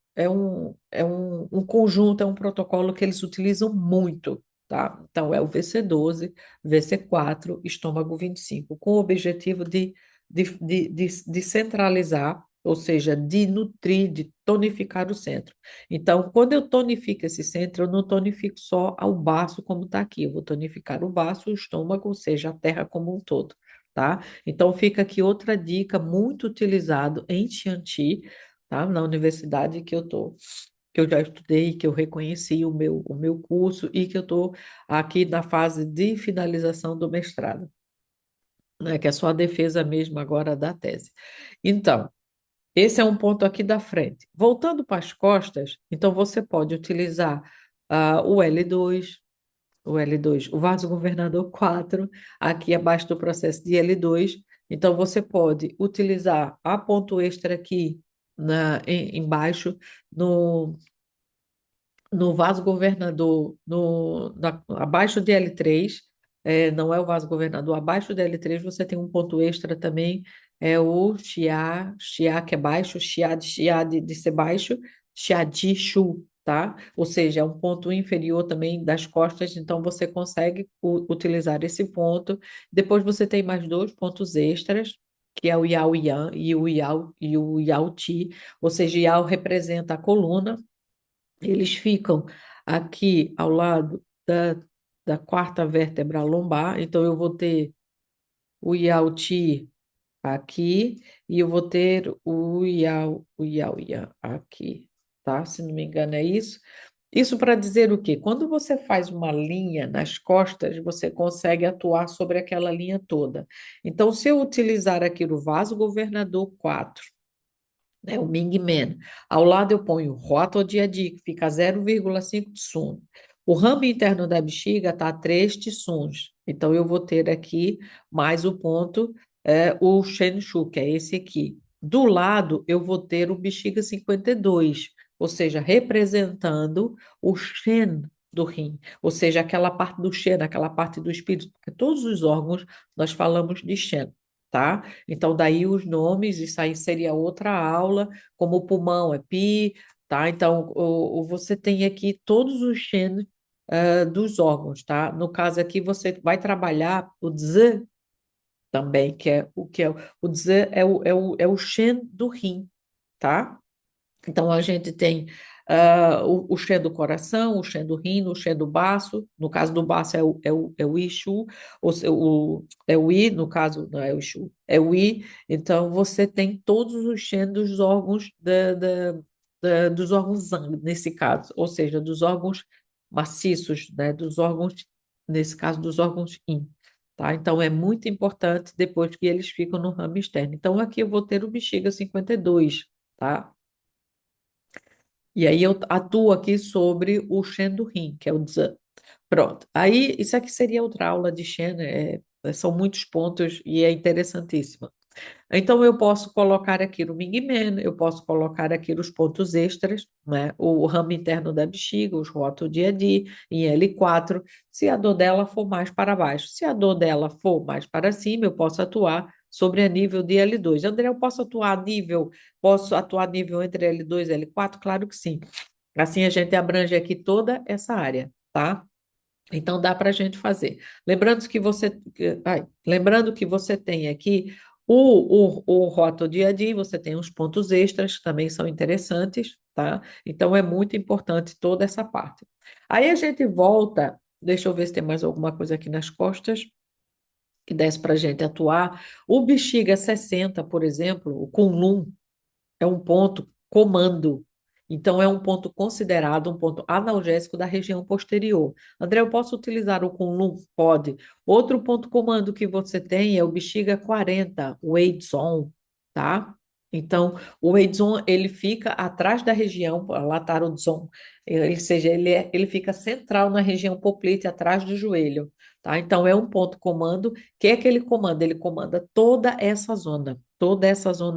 conjunto, é um protocolo que eles utilizam muito, tá? Então, é o VC12, VC4, estômago 25, com o objetivo de centralizar, ou seja, de nutrir, de tonificar o centro. Então, quando eu tonifico esse centro, eu não tonifico só o baço como está aqui, eu vou tonificar o baço, o estômago, ou seja, a terra como um todo, tá? Então, fica aqui outra dica muito utilizado em Tianti, tá? Na universidade que eu tô, que eu já estudei, que eu reconheci o meu curso e que eu estou aqui na fase de finalização do mestrado, né? Que é só a defesa mesmo agora da tese. Então, esse é um ponto aqui da frente. Voltando para as costas, então você pode utilizar o L2, o vaso governador 4 aqui abaixo do processo de L2. Então, você pode utilizar a ponto extra aqui embaixo, no, no vaso governador, abaixo de L3, não é o vaso governador, abaixo de L3 você tem um ponto extra também, é o Xia que é baixo, Xia de ser baixo, Xia de Shu, tá? Ou seja, é um ponto inferior também das costas, então você consegue utilizar esse ponto. Depois você tem mais dois pontos extras, que é o Yao Yan e o Yao Ti, ou seja, Yao representa a coluna, eles ficam aqui ao lado da quarta vértebra lombar, então eu vou ter o Yauti aqui e eu vou ter o Yao Yan aqui, tá? Se não me engano é isso. Isso para dizer o quê? Quando você faz uma linha nas costas, você consegue atuar sobre aquela linha toda. Então, se eu utilizar aqui o vaso governador 4, né, o Ming Men. Ao lado eu ponho Rota Diadi, que fica 0,5 tsum. O ramo interno da bexiga está a 3 tsuns. Então, eu vou ter aqui mais o ponto, o Shen Shu, que é esse aqui. Do lado, eu vou ter o bexiga 52, ou seja, representando o Shen do rim, ou seja, aquela parte do Shen, aquela parte do espírito, porque todos os órgãos nós falamos de Shen, tá? Então, daí os nomes, isso aí seria outra aula, como o pulmão é pi, tá? Então, você tem aqui todos os genes dos órgãos, tá? No caso aqui, você vai trabalhar o Z também, o Z é o Shen do rim, tá? Então, a gente tem o Shen do coração, o Shen do rim, o Shen do baço. No caso do baço é o Ishu, é o I, no caso, não é o Ishu, é o I. Então, você tem todos os Shen dos órgãos, dos órgãos Zang, nesse caso, ou seja, dos órgãos maciços, né? Dos órgãos, nesse caso, dos órgãos Yin. Tá? Então, é muito importante depois que eles ficam no ramo externo. Então, aqui eu vou ter o bexiga 52, tá? E aí eu atuo aqui sobre o Shen do Rim, que é o Zan. Pronto. Aí, isso aqui seria outra aula de Shen, são muitos pontos e é interessantíssima. Então, eu posso colocar aqui no Mingmen, eu posso colocar aqui os pontos extras, né? O ramo interno da bexiga, os rótulos de Adi, em L4, se a dor dela for mais para baixo. Se a dor dela for mais para cima, eu posso atuar sobre a nível de L2. André, eu posso atuar nível entre L2 e L4? Claro que sim. Assim a gente abrange aqui toda essa área, tá? Então dá para a gente fazer. Lembrando que você tem aqui o Rota Dia a Dia, você tem os pontos extras que também são interessantes, tá? Então é muito importante toda essa parte. Aí a gente volta, deixa eu ver se tem mais alguma coisa aqui nas costas que desse para a gente atuar. O Bexiga 60, por exemplo, o Kunlun, é um ponto comando. Então, é um ponto considerado um ponto analgésico da região posterior. André, eu posso utilizar o Kunlun? Pode. Outro ponto comando que você tem é o Bexiga 40, o Eidson, tá? Então, o Eidson, ele fica atrás da região, Latarodzon, seja, ele fica central na região poplite, atrás do joelho, tá? Então, é um ponto comando. O que é que ele comanda? Ele comanda toda essa zona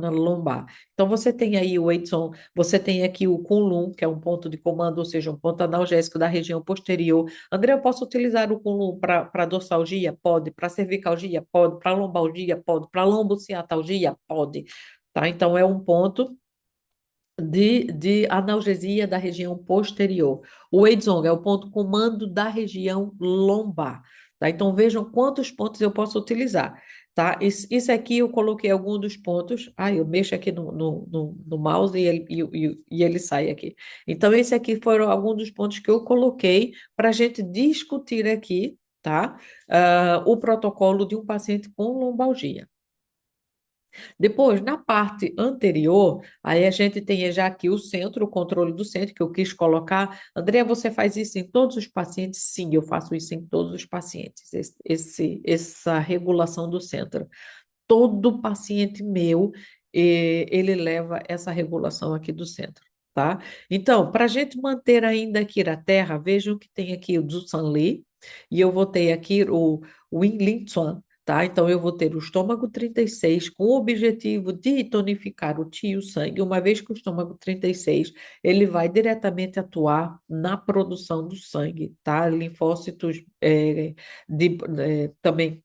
lombar. Então, você tem aí o Eidson, você tem aqui o Kunlun, que é um ponto de comando, ou seja, um ponto analgésico da região posterior. André, eu posso utilizar o Kunlun para dorsalgia? Pode. Para cervicalgia? Pode. Para lombalgia? Pode. Para lombociatalgia? Pode. Tá? Então, é um ponto de analgesia da região posterior. O Eidzong é o ponto comando da região lombar. Tá? Então, vejam quantos pontos eu posso utilizar. Tá? Isso aqui eu coloquei alguns dos pontos. Ah, eu mexo aqui no mouse e ele sai aqui. Então, esse aqui foram alguns dos pontos que eu coloquei para a gente discutir aqui, tá? O protocolo de um paciente com lombalgia. Depois, na parte anterior, aí a gente tem já aqui o centro, o controle do centro, que eu quis colocar. André, você faz isso em todos os pacientes? Sim, eu faço isso em todos os pacientes, essa regulação do centro. Todo paciente meu, ele leva essa regulação aqui do centro, tá? Então, para a gente manter ainda aqui a terra, vejam que tem aqui o Zusanli, e eu vou ter aqui o Inlinson, tá? Então, eu vou ter o estômago 36 com o objetivo de tonificar o tio sangue, uma vez que o estômago 36 ele vai diretamente atuar na produção do sangue, tá? Linfócitos também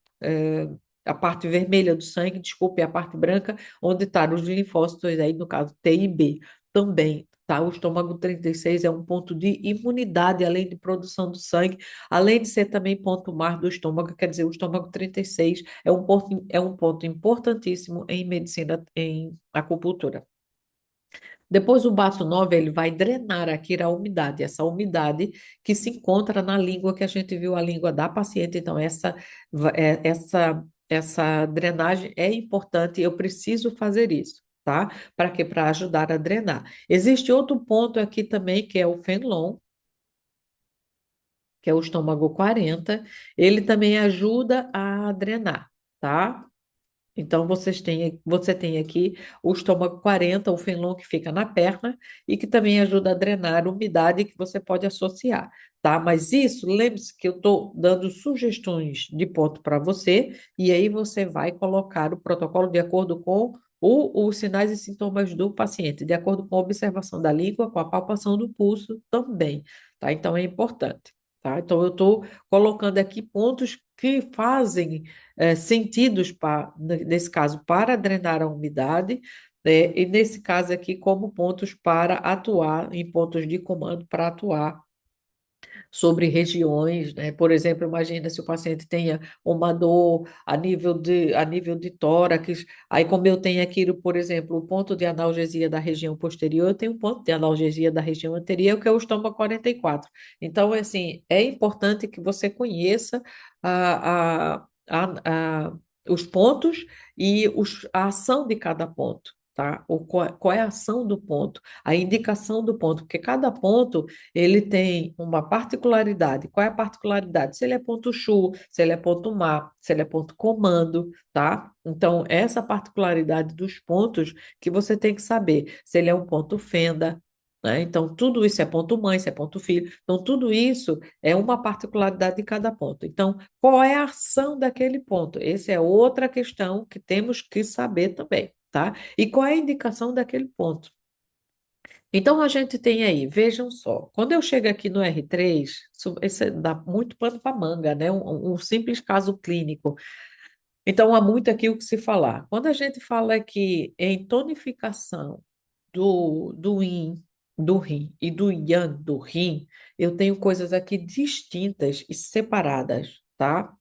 a parte vermelha do sangue, desculpe, a parte branca, onde estão os linfócitos aí, no caso T e B, também, tá? O estômago 36 é um ponto de imunidade, além de produção do sangue, além de ser também ponto mar do estômago, quer dizer, o estômago 36 é um ponto importantíssimo em medicina, em acupuntura. Depois o baço 9 ele vai drenar aqui a umidade, essa umidade que se encontra na língua que a gente viu, a língua da paciente. Então, essa drenagem é importante, eu preciso fazer isso, tá? Para quê? Para ajudar a drenar. Existe outro ponto aqui também, que é o Fenlon, que é o estômago 40, ele também ajuda a drenar, tá? Então, você tem aqui o estômago 40, o Fenlon que fica na perna e que também ajuda a drenar a umidade que você pode associar, tá? Mas isso, lembre-se que eu estou dando sugestões de ponto para você e aí você vai colocar o protocolo de acordo com os sinais e sintomas do paciente, de acordo com a observação da língua, com a palpação do pulso também, tá? Então, é importante, tá? Então, eu estou colocando aqui pontos que fazem sentidos, nesse caso, para drenar a umidade, né, e nesse caso aqui, como pontos para atuar, em pontos de comando para atuar sobre regiões, né? Por exemplo, imagina se o paciente tenha uma dor a nível de tórax, aí como eu tenho aqui, por exemplo, o ponto de analgesia da região posterior, eu tenho um ponto de analgesia da região anterior, que é o estômago 44. Então, assim, é importante que você conheça os pontos e a ação de cada ponto. Tá? Qual é a ação do ponto, a indicação do ponto, porque cada ponto ele tem uma particularidade. Qual é a particularidade? Se ele é ponto chu, se ele é ponto má, se ele é ponto comando, tá? Então, essa particularidade dos pontos que você tem que saber. Se ele é um ponto fenda, né? Então, tudo isso é ponto mãe, se é ponto filho. Então, tudo isso é uma particularidade de cada ponto. Então, qual é a ação daquele ponto? Essa é outra questão que temos que saber também, tá? E qual é a indicação daquele ponto? Então, a gente tem aí, vejam só, quando eu chego aqui no R3, isso dá muito pano para manga, né? Um simples caso clínico. Então, há muito aqui o que se falar. Quando a gente fala aqui em tonificação do yin, do rim e do yang do rim, eu tenho coisas aqui distintas e separadas, tá?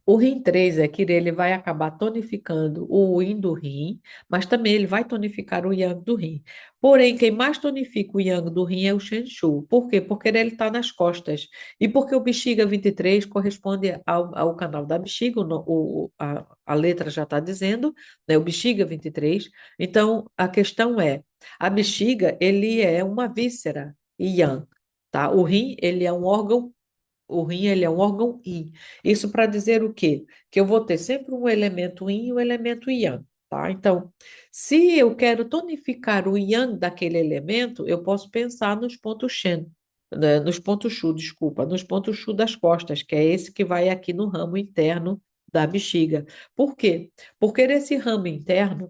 O rim 3 é que ele vai acabar tonificando o yin do rim, mas também ele vai tonificar o yang do rim. Porém, quem mais tonifica o yang do rim é o Shen Shu. Por quê? Porque ele está nas costas. E porque o bexiga 23 corresponde ao canal da bexiga, a letra já está dizendo, né, o bexiga 23. Então, a questão é, a bexiga, ele é uma víscera yang, tá? O rim, ele é um órgão. O rim, ele é um órgão yin. Isso para dizer o quê? Que eu vou ter sempre um elemento yin e um elemento yang, tá? Então, se eu quero tonificar o yang daquele elemento, eu posso pensar nos pontos Shen, né? Nos pontos Shu, desculpa, nos pontos Shu das costas, que é esse que vai aqui no ramo interno da bexiga. Por quê? Porque nesse ramo interno,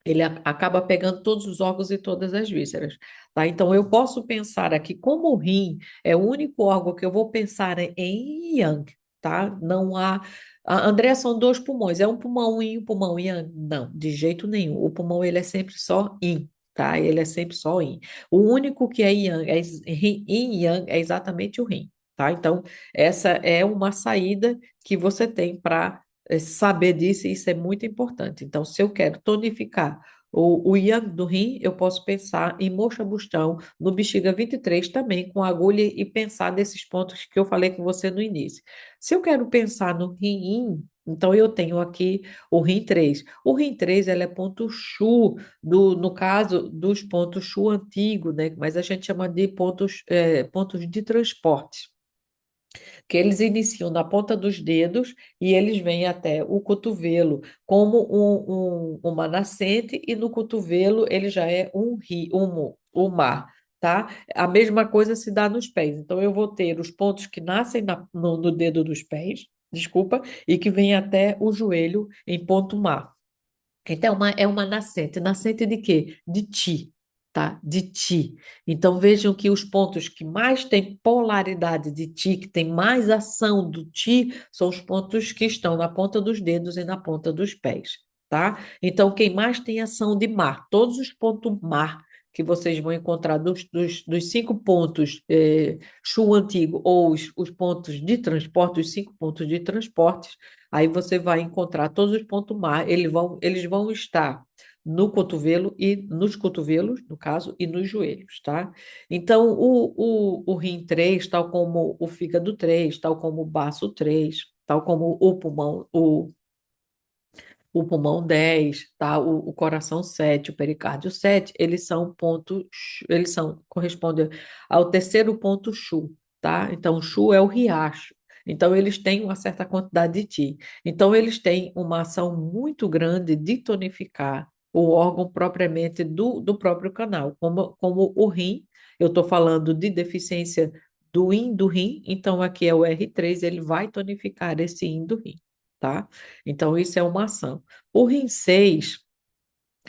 ele acaba pegando todos os órgãos e todas as vísceras, tá? Então, eu posso pensar aqui, como o rim é o único órgão que eu vou pensar em yang, tá? Não há... André, são dois pulmões, é um pulmão yin e um pulmão yang? Não, de jeito nenhum. O pulmão, ele é sempre só yin, tá? Ele é sempre só yin. O único que é yang, yin e yang, é exatamente o rim, tá? Então, essa é uma saída que você tem para saber disso, e isso é muito importante. Então, se eu quero tonificar o yang do rim, eu posso pensar em moxa bustão, no bexiga 23 também, com agulha e pensar nesses pontos que eu falei com você no início. Se eu quero pensar no rim yin, então eu tenho aqui o rim 3. O rim 3 ele é ponto Shu, no caso dos pontos Shu antigo, né? Mas a gente chama de pontos de transporte, que eles iniciam na ponta dos dedos e eles vêm até o cotovelo, como uma nascente, e no cotovelo ele já é um rio, um mar, tá? A mesma coisa se dá nos pés. Então, eu vou ter os pontos que nascem no dedo dos pés, desculpa, e que vêm até o joelho em ponto mar. Então, é uma nascente. Nascente de quê? De ti, tá? De ti. Então, vejam que os pontos que mais têm polaridade de ti, que tem mais ação do ti, são os pontos que estão na ponta dos dedos e na ponta dos pés, tá? Então, quem mais tem ação de mar, todos os pontos mar que vocês vão encontrar dos 5 pontos Shu antigo, ou os pontos de transporte, os 5 pontos de transporte, aí você vai encontrar todos os pontos mar, eles vão estar no cotovelo e nos cotovelos, no caso, e nos joelhos, tá? Então, o rim 3, tal como o fígado 3, tal como o baço 3, tal como o pulmão 10, tá? O coração 7, o pericárdio 7, correspondem ao terceiro ponto Shu, tá? Então, Shu é o riacho. Então, eles têm uma certa quantidade de Ti. Então, eles têm uma ação muito grande de tonificar o órgão propriamente do próprio canal, como o rim. Eu estou falando de deficiência do yin do rim, então aqui é o R3, ele vai tonificar esse yin do rim, tá? Então, isso é uma ação. O rim 6,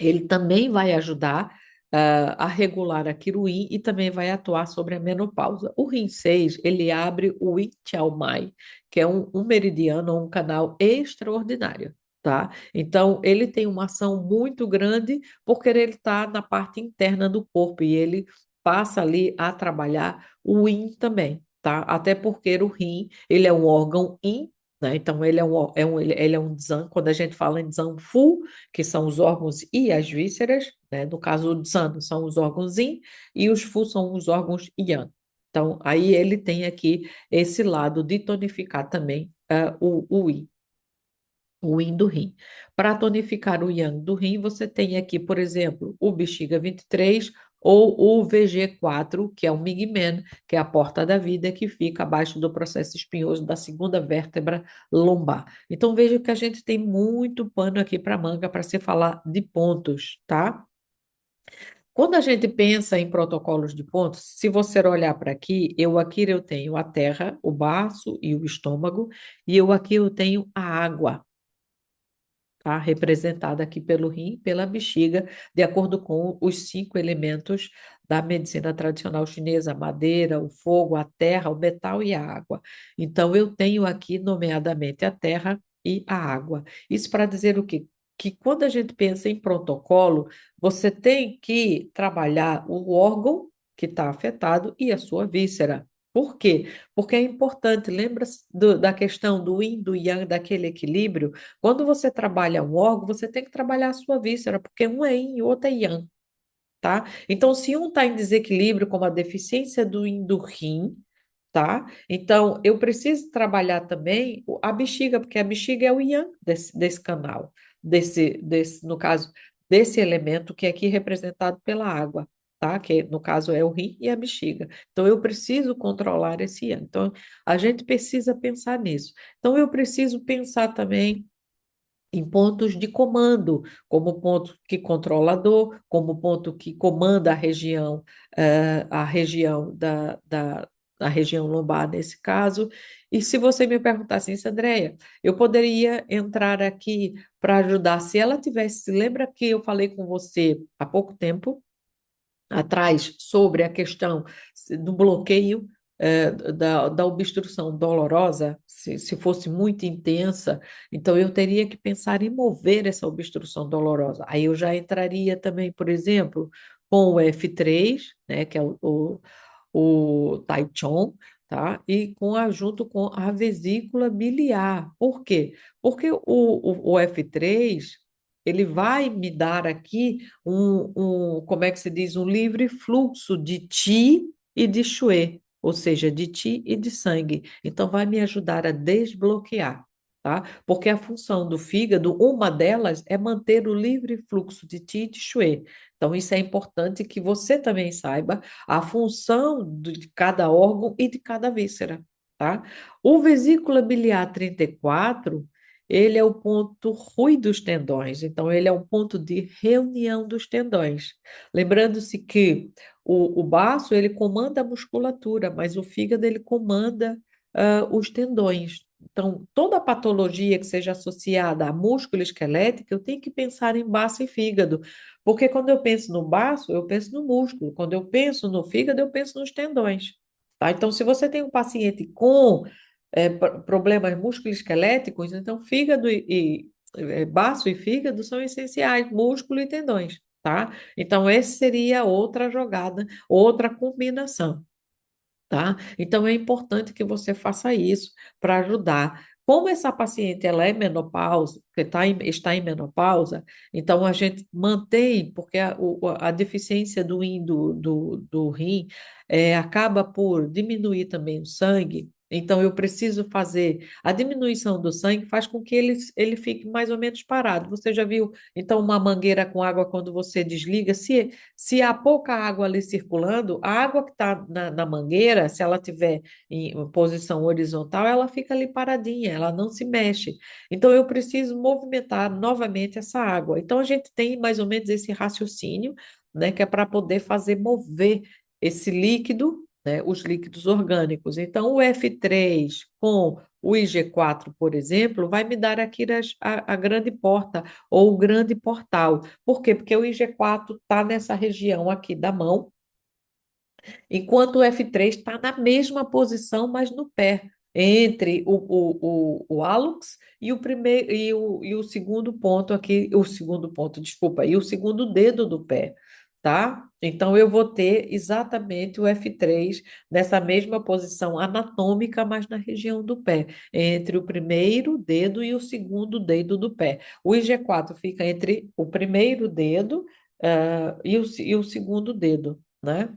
ele também vai ajudar a regular a Yin e também vai atuar sobre a menopausa. O rim 6, ele abre o Yin Chao Mai, que é um meridiano, um canal extraordinário, tá? Então, ele tem uma ação muito grande porque ele está na parte interna do corpo e ele passa ali a trabalhar o Yin também, tá? Até porque o rim, ele é um órgão Yin, né? Então, ele é um Zan. Quando a gente fala em Zanfu, que são os órgãos e as vísceras, né? No caso, o Zan são os órgãos Yin e os Fu são os órgãos Yang. Então, aí ele tem aqui esse lado de tonificar também o Yin. O yin do rim. Para tonificar o yang do rim, você tem aqui, por exemplo, o bexiga 23 ou o VG4, que é o Migmen, que é a porta da vida, que fica abaixo do processo espinhoso da segunda vértebra lombar. Então, veja que a gente tem muito pano aqui para manga para se falar de pontos, tá? Quando a gente pensa em protocolos de pontos, se você olhar para aqui eu tenho a terra, o baço e o estômago, e aqui eu tenho a água, tá? Representada aqui pelo rim, pela bexiga, de acordo com os 5 elementos da medicina tradicional chinesa: a madeira, o fogo, a terra, o metal e a água. Então, eu tenho aqui, nomeadamente, a terra e a água. Isso para dizer o quê? Que quando a gente pensa em protocolo, você tem que trabalhar o órgão que está afetado e a sua víscera. Por quê? Porque é importante, lembra da questão do yin, do yang, daquele equilíbrio? Quando você trabalha um órgão, você tem que trabalhar a sua víscera, porque um é yin e o outro é yang, tá? Então, se um está em desequilíbrio, como a deficiência do yin do rim, tá? Então, eu preciso trabalhar também a bexiga, porque a bexiga é o yang desse canal, no caso, desse elemento que é aqui representado pela água, tá? Que no caso é o rim e a bexiga. Então, eu preciso controlar esse yang. Então, a gente precisa pensar nisso. Então, eu preciso pensar também em pontos de comando, como ponto que controla a dor, como ponto que comanda a região da região lombar nesse caso. E se você me perguntasse isso, Andréia, eu poderia entrar aqui para ajudar. Se ela tivesse, lembra que eu falei com você há pouco tempo atrás sobre a questão do bloqueio da obstrução dolorosa, se fosse muito intensa, então eu teria que pensar em mover essa obstrução dolorosa. Aí eu já entraria também, por exemplo, com o F3, né, que é o Tai Chong, tá? E junto com a vesícula biliar. Por quê? Porque o F3 ele vai me dar aqui como é que se diz, um livre fluxo de Qi e de Shui, ou seja, de Qi e de sangue. Então, vai me ajudar a desbloquear, tá? Porque a função do fígado, uma delas é manter o livre fluxo de Qi e de Shui. Então, isso é importante que você também saiba a função de cada órgão e de cada víscera, tá? O vesícula biliar 34 ele é o ponto ruim dos tendões, então ele é um ponto de reunião dos tendões. Lembrando-se que o baço ele comanda a musculatura, mas o fígado ele comanda os tendões. Então, toda patologia que seja associada a músculo esquelético, eu tenho que pensar em baço e fígado, porque quando eu penso no baço, eu penso no músculo, quando eu penso no fígado, eu penso nos tendões. Tá? Então, se você tem um paciente com problemas musculoesqueléticos, então fígado baço e fígado são essenciais, músculo e tendões, tá? Então, essa seria outra jogada, outra combinação, tá? Então, é importante que você faça isso para ajudar. Como essa paciente ela é menopausa, está em menopausa, então a gente mantém, porque a deficiência do rim acaba por diminuir também o sangue. Então, eu preciso fazer a diminuição do sangue, faz com que ele fique mais ou menos parado. Você já viu, então, uma mangueira com água quando você desliga? Se há pouca água ali circulando, a água que está na mangueira, se ela tiver em posição horizontal, ela fica ali paradinha, ela não se mexe. Então, eu preciso movimentar novamente essa água. Então, a gente tem mais ou menos esse raciocínio, né, que é para poder fazer mover esse líquido, né, os líquidos orgânicos. Então, o F3 com o IG4, por exemplo, vai me dar aqui a grande porta ou o grande portal. Por quê? Porque o IG4 está nessa região aqui da mão, enquanto o F3 está na mesma posição, mas no pé, entre o hálux e o primeiro e o segundo ponto aqui, o segundo ponto, desculpa, e o segundo dedo do pé, tá? Então eu vou ter exatamente o F3 nessa mesma posição anatômica, mas na região do pé, entre o primeiro dedo e o segundo dedo do pé. O IG4 fica entre o primeiro dedo, e o segundo dedo, né?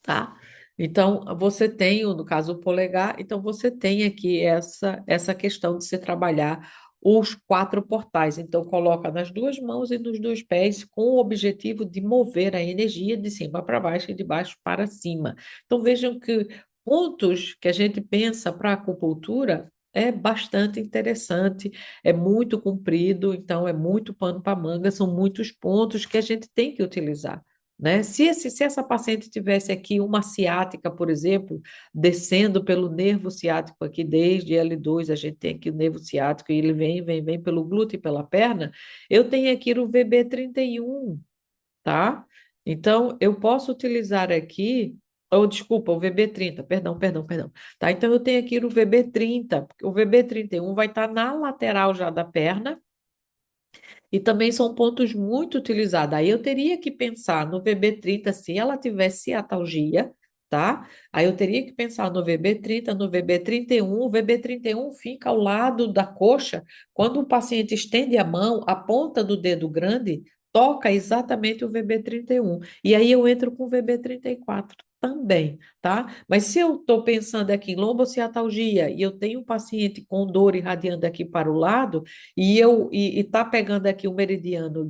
Tá? Então, você tem, no caso, o polegar, então você tem aqui essa questão de se trabalhar os quatro portais. Então, coloca nas duas mãos e nos dois pés com o objetivo de mover a energia de cima para baixo e de baixo para cima. Então, vejam que pontos que a gente pensa para a acupuntura é bastante interessante, é muito comprido, então é muito pano para manga, são muitos pontos que a gente tem que utilizar, né? Se essa paciente tivesse aqui uma ciática, por exemplo, descendo pelo nervo ciático aqui, desde L2, a gente tem aqui o nervo ciático, e ele vem pelo glúteo e pela perna, eu tenho aqui o VB31, tá? Então, eu posso utilizar aqui ou desculpa, o VB30, perdão. Tá? Então eu tenho aqui o VB30, porque o VB31 vai estar na lateral já da perna, e também são pontos muito utilizados. Aí eu teria que pensar no VB30 se ela tivesse ciatalgia, tá? Aí eu teria que pensar no VB30, no VB31. O VB31 fica ao lado da coxa. Quando o paciente estende a mão, a ponta do dedo grande toca exatamente o VB31. E aí eu entro com o VB34 também, tá? Mas se eu estou pensando aqui em lombociatalgia e eu tenho um paciente com dor irradiando aqui para o lado, e tá pegando aqui o meridiano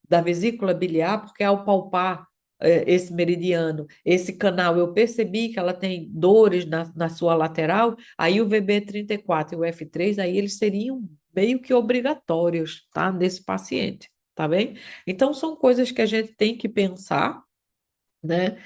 da vesícula biliar, porque ao palpar esse meridiano, esse canal, eu percebi que ela tem dores na sua lateral, aí o VB34 e o F3, aí eles seriam meio que obrigatórios, tá? Nesse paciente, tá bem? Então, são coisas que a gente tem que pensar, né,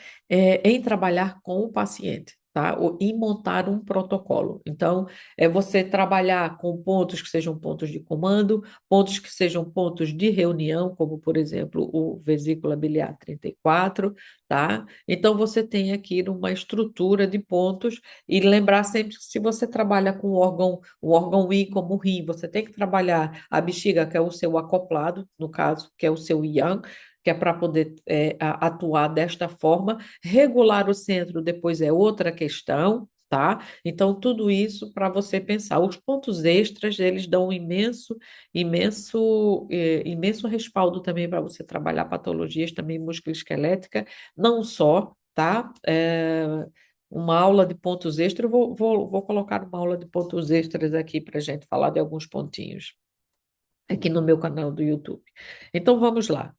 em trabalhar com o paciente, tá? Ou em montar um protocolo. Então, é você trabalhar com pontos que sejam pontos de comando, pontos que sejam pontos de reunião, como, por exemplo, o vesícula biliar 34, tá? Então, você tem aqui uma estrutura de pontos e lembrar sempre que se você trabalha com um órgão I como o rim, você tem que trabalhar a bexiga, que é o seu acoplado, no caso, que é o seu yang, que é para poder atuar desta forma. Regular o centro depois é outra questão, tá? Então, tudo isso para você pensar. Os pontos extras, eles dão um imenso respaldo também para você trabalhar patologias também musculoesquelética, não só, tá? Uma aula de pontos extras, vou colocar uma aula de pontos extras aqui para a gente falar de alguns pontinhos, aqui no meu canal do YouTube. Então, vamos lá.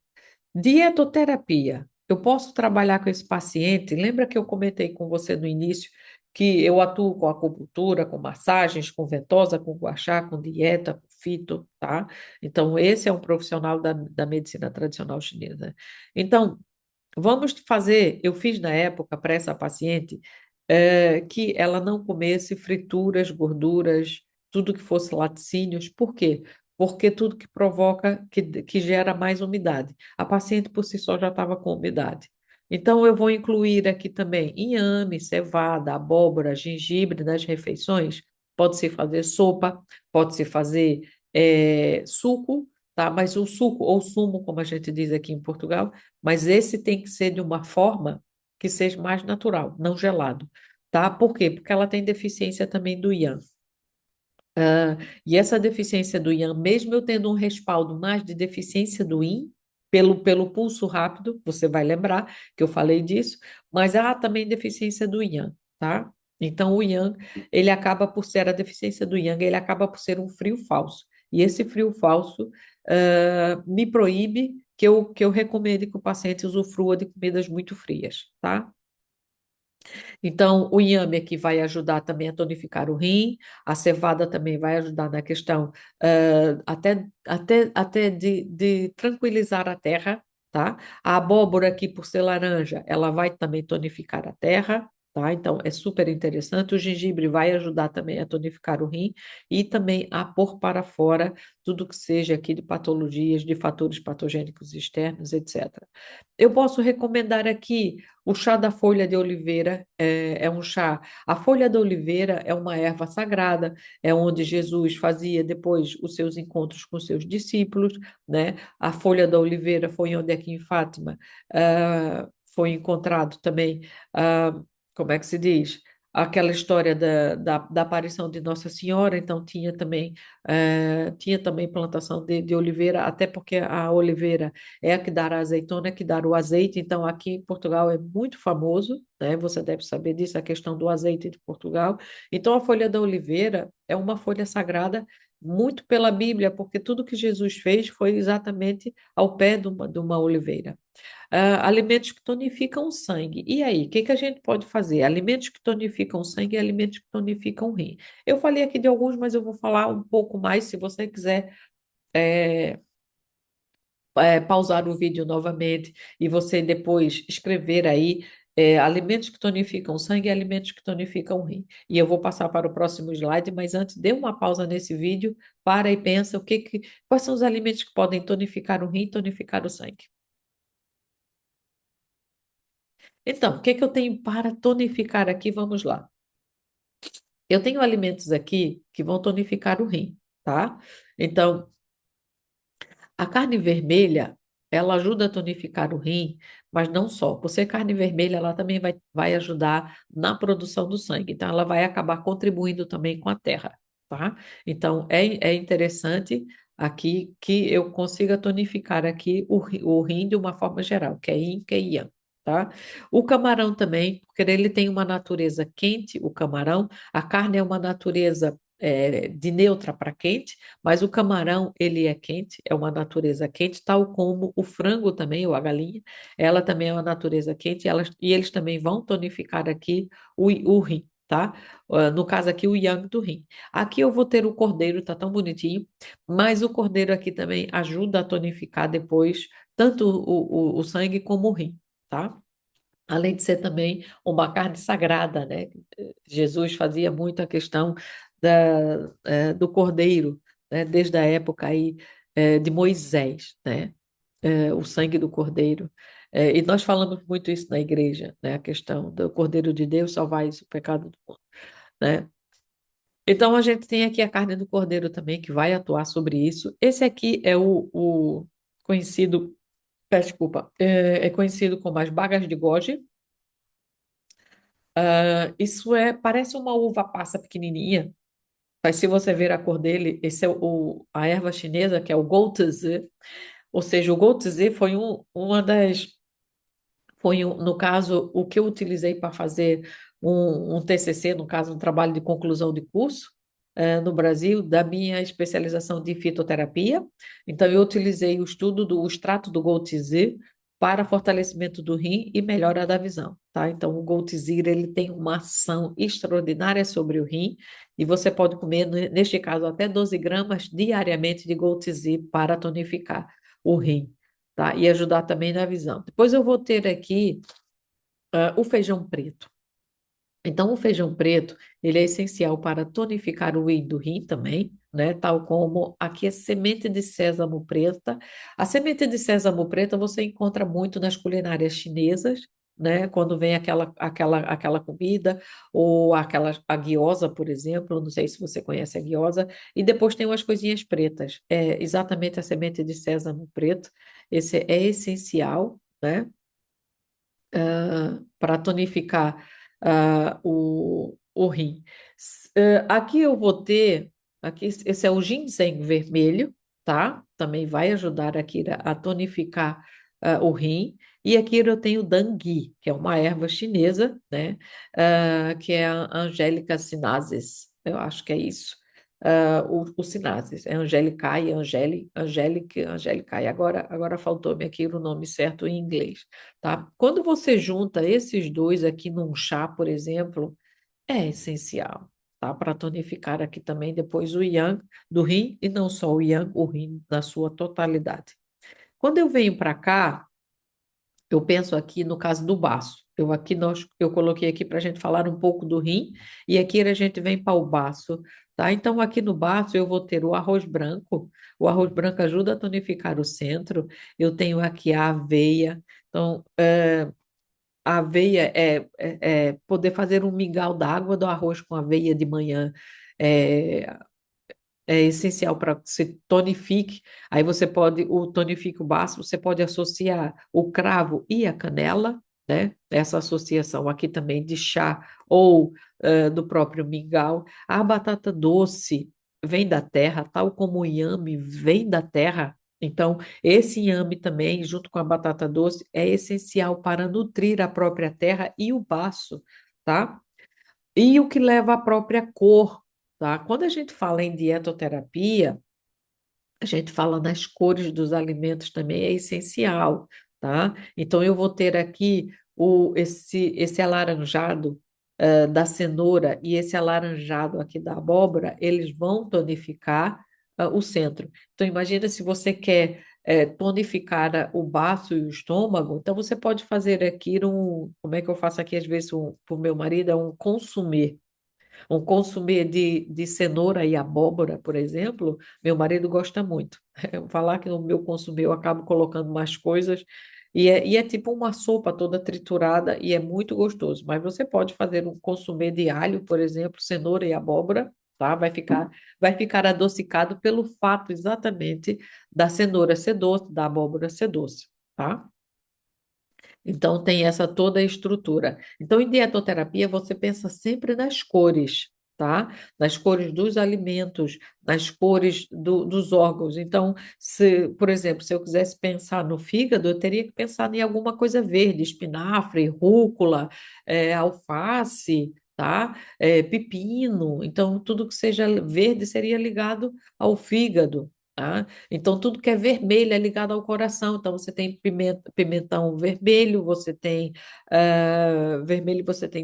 Dietoterapia. Eu posso trabalhar com esse paciente? Lembra que eu comentei com você no início que eu atuo com acupuntura, com massagens, com ventosa, com gua sha, com dieta, com fito, tá? Então, esse é um profissional da medicina tradicional chinesa. Então, vamos fazer. Eu fiz na época para essa paciente que ela não comesse frituras, gorduras, tudo que fosse laticínios. Por quê? Porque tudo que provoca, que gera mais umidade. A paciente por si só já estava com umidade. Então, eu vou incluir aqui também inhame, cevada, abóbora, gengibre nas refeições. Pode-se fazer sopa, pode-se fazer suco, tá? Mas o suco, ou sumo, como a gente diz aqui em Portugal, mas esse tem que ser de uma forma que seja mais natural, não gelado, tá? Por quê? Porque ela tem deficiência também do Yang. E essa deficiência do Yang, mesmo eu tendo um respaldo mais de deficiência do Yin, pelo pulso rápido, você vai lembrar que eu falei disso, mas há também deficiência do Yang, tá? Então, o Yang, ele acaba por ser a deficiência do Yang, ele acaba por ser um frio falso. E esse frio falso me proíbe que eu recomende que o paciente usufrua de comidas muito frias, tá? Então, o inhame aqui vai ajudar também a tonificar o rim, a cevada também vai ajudar na questão até de tranquilizar a terra, tá? A abóbora aqui, por ser laranja, ela vai também tonificar a terra, tá? Então, é super interessante. O gengibre vai ajudar também a tonificar o rim e também a pôr para fora tudo que seja aqui de patologias, de fatores patogênicos externos, etc. Eu posso recomendar aqui o chá da folha de oliveira, é um chá. A folha da oliveira é uma erva sagrada, é onde Jesus fazia depois os seus encontros com seus discípulos, né? A folha da oliveira foi onde aqui em Fátima foi encontrado também, ah, como é que se diz? Aquela história da aparição de Nossa Senhora, então tinha também plantação de oliveira, até porque a oliveira é a que dá a azeitona, é que dá o azeite. Então, aqui em Portugal é muito famoso, né? Você deve saber disso, a questão do azeite de Portugal. Então, a folha da oliveira é uma folha sagrada muito pela Bíblia, porque tudo que Jesus fez foi exatamente ao pé de uma oliveira. Alimentos que tonificam o sangue. E aí, o que que a gente pode fazer? Alimentos que tonificam o sangue e alimentos que tonificam o rim. Eu falei aqui de alguns, mas eu vou falar um pouco mais se você quiser pausar o vídeo novamente e você depois escrever aí alimentos que tonificam o sangue e alimentos que tonificam o rim. E eu vou passar para o próximo slide, mas antes dê uma pausa nesse vídeo, para e pensa quais são os alimentos que podem tonificar o rim e tonificar o sangue. Então, o que é que eu tenho para tonificar aqui? Vamos lá. Eu tenho alimentos aqui que vão tonificar o rim, tá? Então, a carne vermelha, ela ajuda a tonificar o rim, mas não só. Por ser carne vermelha, ela também vai ajudar na produção do sangue. Então, ela vai acabar contribuindo também com a terra, tá? Então, é interessante aqui que eu consiga tonificar aqui o rim de uma forma geral, que é yin, que é yang, tá? O camarão também, porque ele tem uma natureza quente, o camarão, a carne é uma natureza de neutra para quente, mas o camarão, ele é quente, é uma natureza quente, tal como o frango também, ou a galinha, ela também é uma natureza quente, e eles também vão tonificar aqui o rim, tá? No caso aqui, o yang do rim. Aqui eu vou ter o cordeiro, tá tão bonitinho, mas o cordeiro aqui também ajuda a tonificar depois tanto o sangue como o rim, tá? Além de ser também uma carne sagrada, né? Jesus fazia muito a questão do cordeiro, né? Desde a época aí, de Moisés, né? O sangue do cordeiro. E nós falamos muito isso na igreja, né? A questão do cordeiro de Deus salvar o pecado do mundo, né? Então a gente tem aqui a carne do cordeiro também que vai atuar sobre isso. Esse aqui é o conhecido, peço desculpa, é conhecido como as bagas de Goji. Isso parece uma uva passa pequenininha, mas se você ver a cor dele, esse é a erva chinesa, que é o Goutze, ou seja, o Goutze foi no caso, o que eu utilizei para fazer um TCC, no caso, um trabalho de conclusão de curso, no Brasil, da minha especialização de fitoterapia. Então, eu utilizei o estudo do o extrato do Goutze para fortalecimento do rim e melhora da visão, tá? Então, o Goutze, ele tem uma ação extraordinária sobre o rim e você pode comer, neste caso, até 12 gramas diariamente de Goutze para tonificar o rim, tá? E ajudar também na visão. Depois eu vou ter aqui o feijão preto. Então, o feijão preto, ele é essencial para tonificar o yin do rim também, né? Tal como aqui a semente de sésamo preta. A semente de sésamo preta você encontra muito nas culinárias chinesas, né? Quando vem aquela comida, ou a guiosa, por exemplo, não sei se você conhece a guiosa, e depois tem umas coisinhas pretas. É exatamente a semente de sésamo preto. Esse é essencial, né? Para tonificar o rim. Aqui eu vou ter, aqui, esse é o ginseng vermelho, tá? Também vai ajudar aqui a tonificar o rim. E aqui eu tenho dangui, que é uma erva chinesa, né? Que é a Angelica sinensis, eu acho que é isso. O sinensis, é Angelicae, Angelicae. Agora faltou-me aqui o nome certo em inglês, tá? Quando você junta esses dois aqui num chá, por exemplo, é essencial, tá? Para tonificar aqui também depois o yang do rim, e não só o yang, o rim na sua totalidade. Quando eu venho para cá, eu penso aqui no caso do baço. Eu coloquei aqui para a gente falar um pouco do rim, e aqui a gente vem para o baço, tá? Então, aqui no baço eu vou ter o arroz branco. O arroz branco ajuda a tonificar o centro. Eu tenho aqui a aveia. Então, a aveia é poder fazer um mingau d'água do arroz com aveia de manhã. É, é essencial para que se tonifique. Aí você pode, o tonifique o baço, você pode associar o cravo e a canela, né? Essa associação aqui também de chá ou do próprio mingau. A batata doce vem da terra, tal como o inhame vem da terra. Então, esse inhame também, junto com a batata doce, é essencial para nutrir a própria terra e o baço, tá? E o que leva à própria cor, tá? Quando a gente fala em dietoterapia, a gente fala nas cores dos alimentos também, é essencial, tá? Então, eu vou ter aqui esse alaranjado da cenoura e esse alaranjado aqui da abóbora, eles vão tonificar o centro. Então, imagina se você quer tonificar o baço e o estômago, então você pode fazer aqui como é que eu faço aqui às vezes para o meu marido, é um consumê de cenoura e abóbora, por exemplo, meu marido gosta muito. Eu falar que no meu consumê eu acabo colocando mais coisas, E é tipo uma sopa toda triturada e é muito gostoso. Mas você pode fazer um consumê de alho, por exemplo, cenoura e abóbora, tá? Vai ficar adocicado pelo fato exatamente da cenoura ser doce, da abóbora ser doce, tá? Então, tem essa toda a estrutura. Então, em dietoterapia, você pensa sempre nas cores, tá? Nas cores dos alimentos, nas cores dos órgãos. Então, por exemplo, se eu quisesse pensar no fígado, eu teria que pensar em alguma coisa verde, espinafre, rúcula, alface, tá? Pepino. Então, tudo que seja verde seria ligado ao fígado. Tá? Então, tudo que é vermelho é ligado ao coração. Então, você tem pimentão vermelho, você tem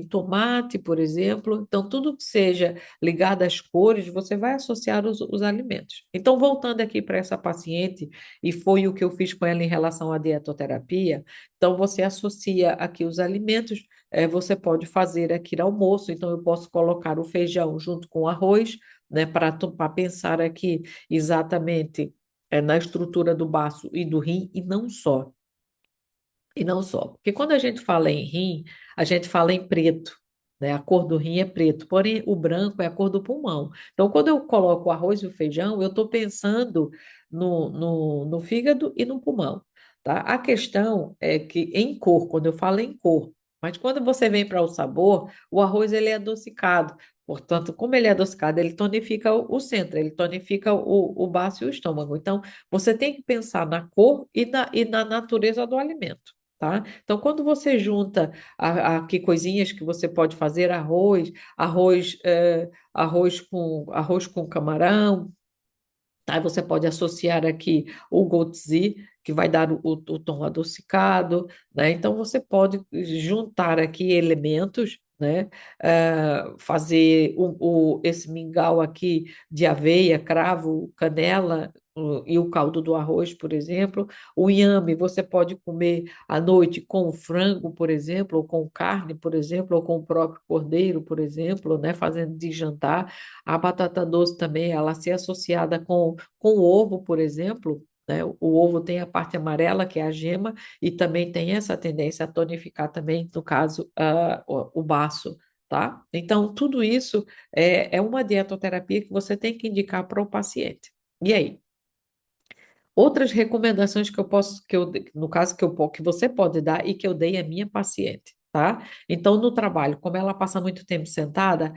tomate, por exemplo. Então, tudo que seja ligado às cores, você vai associar os alimentos. Então, voltando aqui para essa paciente, e foi o que eu fiz com ela em relação à dietoterapia, então, você associa aqui os alimentos, você pode fazer aqui no almoço, então, eu posso colocar o feijão junto com o arroz, né, para pensar aqui exatamente na estrutura do baço e do rim, e não só. E não só. Porque quando a gente fala em rim, a gente fala em preto, né? A cor do rim é preto, porém o branco é a cor do pulmão. Então, quando eu coloco o arroz e o feijão, eu estou pensando no fígado e no pulmão, tá? A questão é que em cor, quando eu falo em cor, mas quando você vem para o sabor, o arroz ele é adocicado. Portanto, como ele é adocicado, ele tonifica o centro, ele tonifica o baço e o estômago. Então, você tem que pensar na cor e na natureza do alimento. Tá? Então, quando você junta aqui coisinhas que você pode fazer, arroz com camarão, tá? Você pode associar aqui o Gotzi, que vai dar o tom adocicado, né? Então, você pode juntar aqui elementos, né? Fazer esse mingau aqui de aveia, cravo, canela, e o caldo do arroz, por exemplo. O inhame você pode comer à noite com frango, por exemplo, ou com carne, por exemplo, ou com o próprio cordeiro, por exemplo, né? Fazendo de jantar. A batata doce também, ela se associada com o ovo, por exemplo, né? O ovo tem a parte amarela, que é a gema, e também tem essa tendência a tonificar também, no caso, o baço, tá? Então, tudo isso é uma dietoterapia que você tem que indicar para o paciente. E aí? Outras recomendações no caso que você pode dar e que eu dei à minha paciente, tá? Então, no trabalho, como ela passa muito tempo sentada,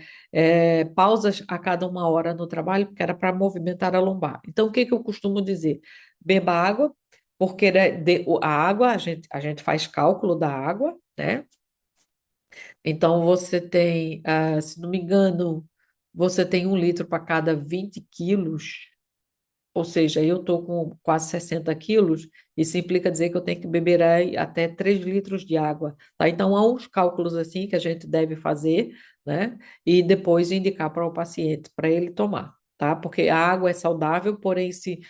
pausas a cada 1 hora no trabalho, porque era para movimentar a lombar. Então, o que que eu costumo dizer? Beba água, porque né, a água, a gente faz cálculo da água, né? Então, você tem, se não me engano, você tem 1 litro para cada 20 quilos, ou seja, eu estou com quase 60 quilos, isso implica dizer que eu tenho que beber aí até 3 litros de água, tá? Então, há uns cálculos assim que a gente deve fazer, né? E depois indicar para o paciente, para ele tomar, tá? Porque a água é saudável, porém, se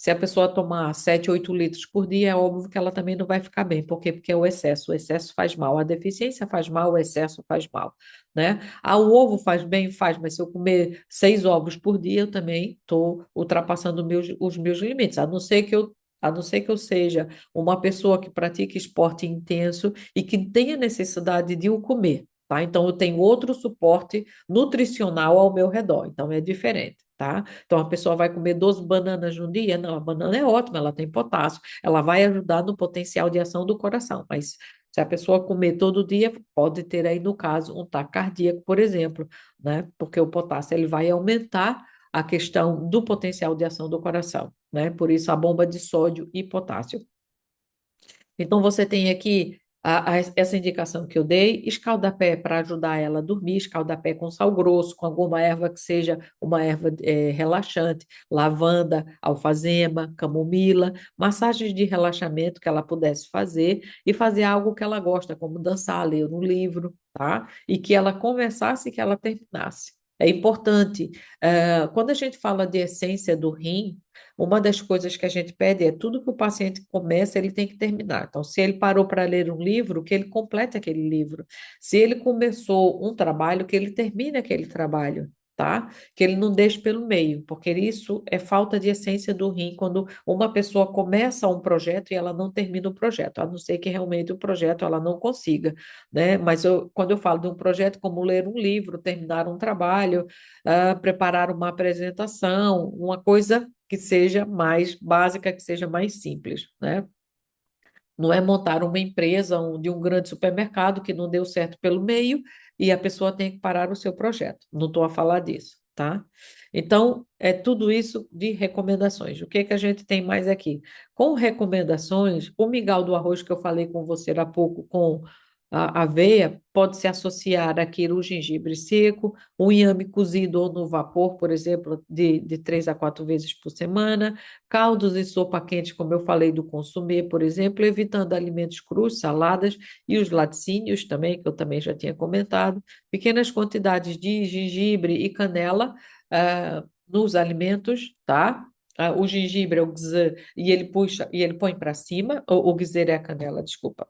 a pessoa tomar 7, 8 litros por dia, é óbvio que ela também não vai ficar bem. Por quê? Porque é o excesso. O excesso faz mal. A deficiência faz mal, o excesso faz mal, né? O ovo faz bem? Faz, mas se eu comer 6 ovos por dia, eu também estou ultrapassando os meus limites, a não ser que eu seja uma pessoa que pratique esporte intenso e que tenha necessidade de o comer, tá? Então, eu tenho outro suporte nutricional ao meu redor, então é diferente. Tá? Então, a pessoa vai comer 12 bananas no dia? Não, a banana é ótima, ela tem potássio, ela vai ajudar no potencial de ação do coração, mas se a pessoa comer todo dia, pode ter aí, no caso, um ataque cardíaco, por exemplo, né? Porque o potássio ele vai aumentar a questão do potencial de ação do coração, né? Por isso a bomba de sódio e potássio. Então, você tem aqui essa indicação que eu dei: escaldapé para ajudar ela a dormir, escaldapé com sal grosso, com alguma erva que seja uma erva relaxante, lavanda, alfazema, camomila, massagens de relaxamento que ela pudesse fazer e fazer algo que ela gosta, como dançar, ler um livro, tá? E que ela começasse e que ela terminasse. É importante, quando a gente fala de essência do rim, uma das coisas que a gente pede é tudo que o paciente começa, ele tem que terminar. Então, se ele parou para ler um livro, que ele complete aquele livro. Se ele começou um trabalho, que ele termine aquele trabalho. tá? Que ele não deixe pelo meio, porque isso é falta de essência do rim quando uma pessoa começa um projeto e ela não termina o projeto, a não ser que realmente o projeto ela não consiga, né? Mas quando eu falo de um projeto como ler um livro, terminar um trabalho, preparar uma apresentação, uma coisa que seja mais básica, que seja mais simples, né? Não é montar uma empresa de um grande supermercado que não deu certo pelo meio e a pessoa tem que parar o seu projeto. Não estou a falar disso, tá? Então, é tudo isso de recomendações. O que que a gente tem mais aqui? Com recomendações, o mingau do arroz que eu falei com você há pouco, com a aveia, pode se associar àquilo o gengibre seco, o inhame cozido ou no vapor, por exemplo, de 3 a 4 vezes por semana, caldos e sopa quente, como eu falei, do consumir, por exemplo, evitando alimentos crus, saladas e os laticínios também, que eu também já tinha comentado, pequenas quantidades de gengibre e canela nos alimentos, tá? O gengibre é o gzê, e ele puxa e ele põe para cima, o gzê é a canela, desculpa.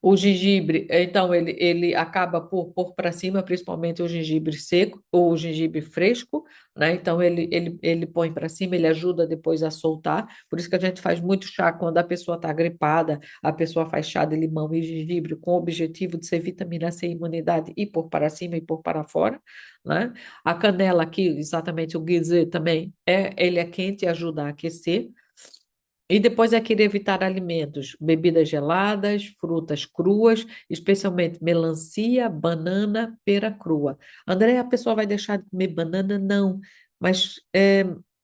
O gengibre, então, ele acaba por pôr para cima, principalmente o gengibre seco ou o gengibre fresco, né? Então, ele põe para cima, ele ajuda depois a soltar. Por isso que a gente faz muito chá quando a pessoa está gripada, a pessoa faz chá de limão e gengibre com o objetivo de ser vitamina C e imunidade e pôr para cima e pôr para fora, né? A canela aqui, exatamente o guisê também, ele é quente e ajuda a aquecer. E depois é querer evitar alimentos, bebidas geladas, frutas cruas, especialmente melancia, banana, pera crua. André, a pessoa vai deixar de comer banana? Não, mas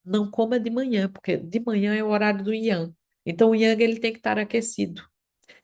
não coma de manhã, porque de manhã é o horário do yang. Então o yang ele tem que estar aquecido.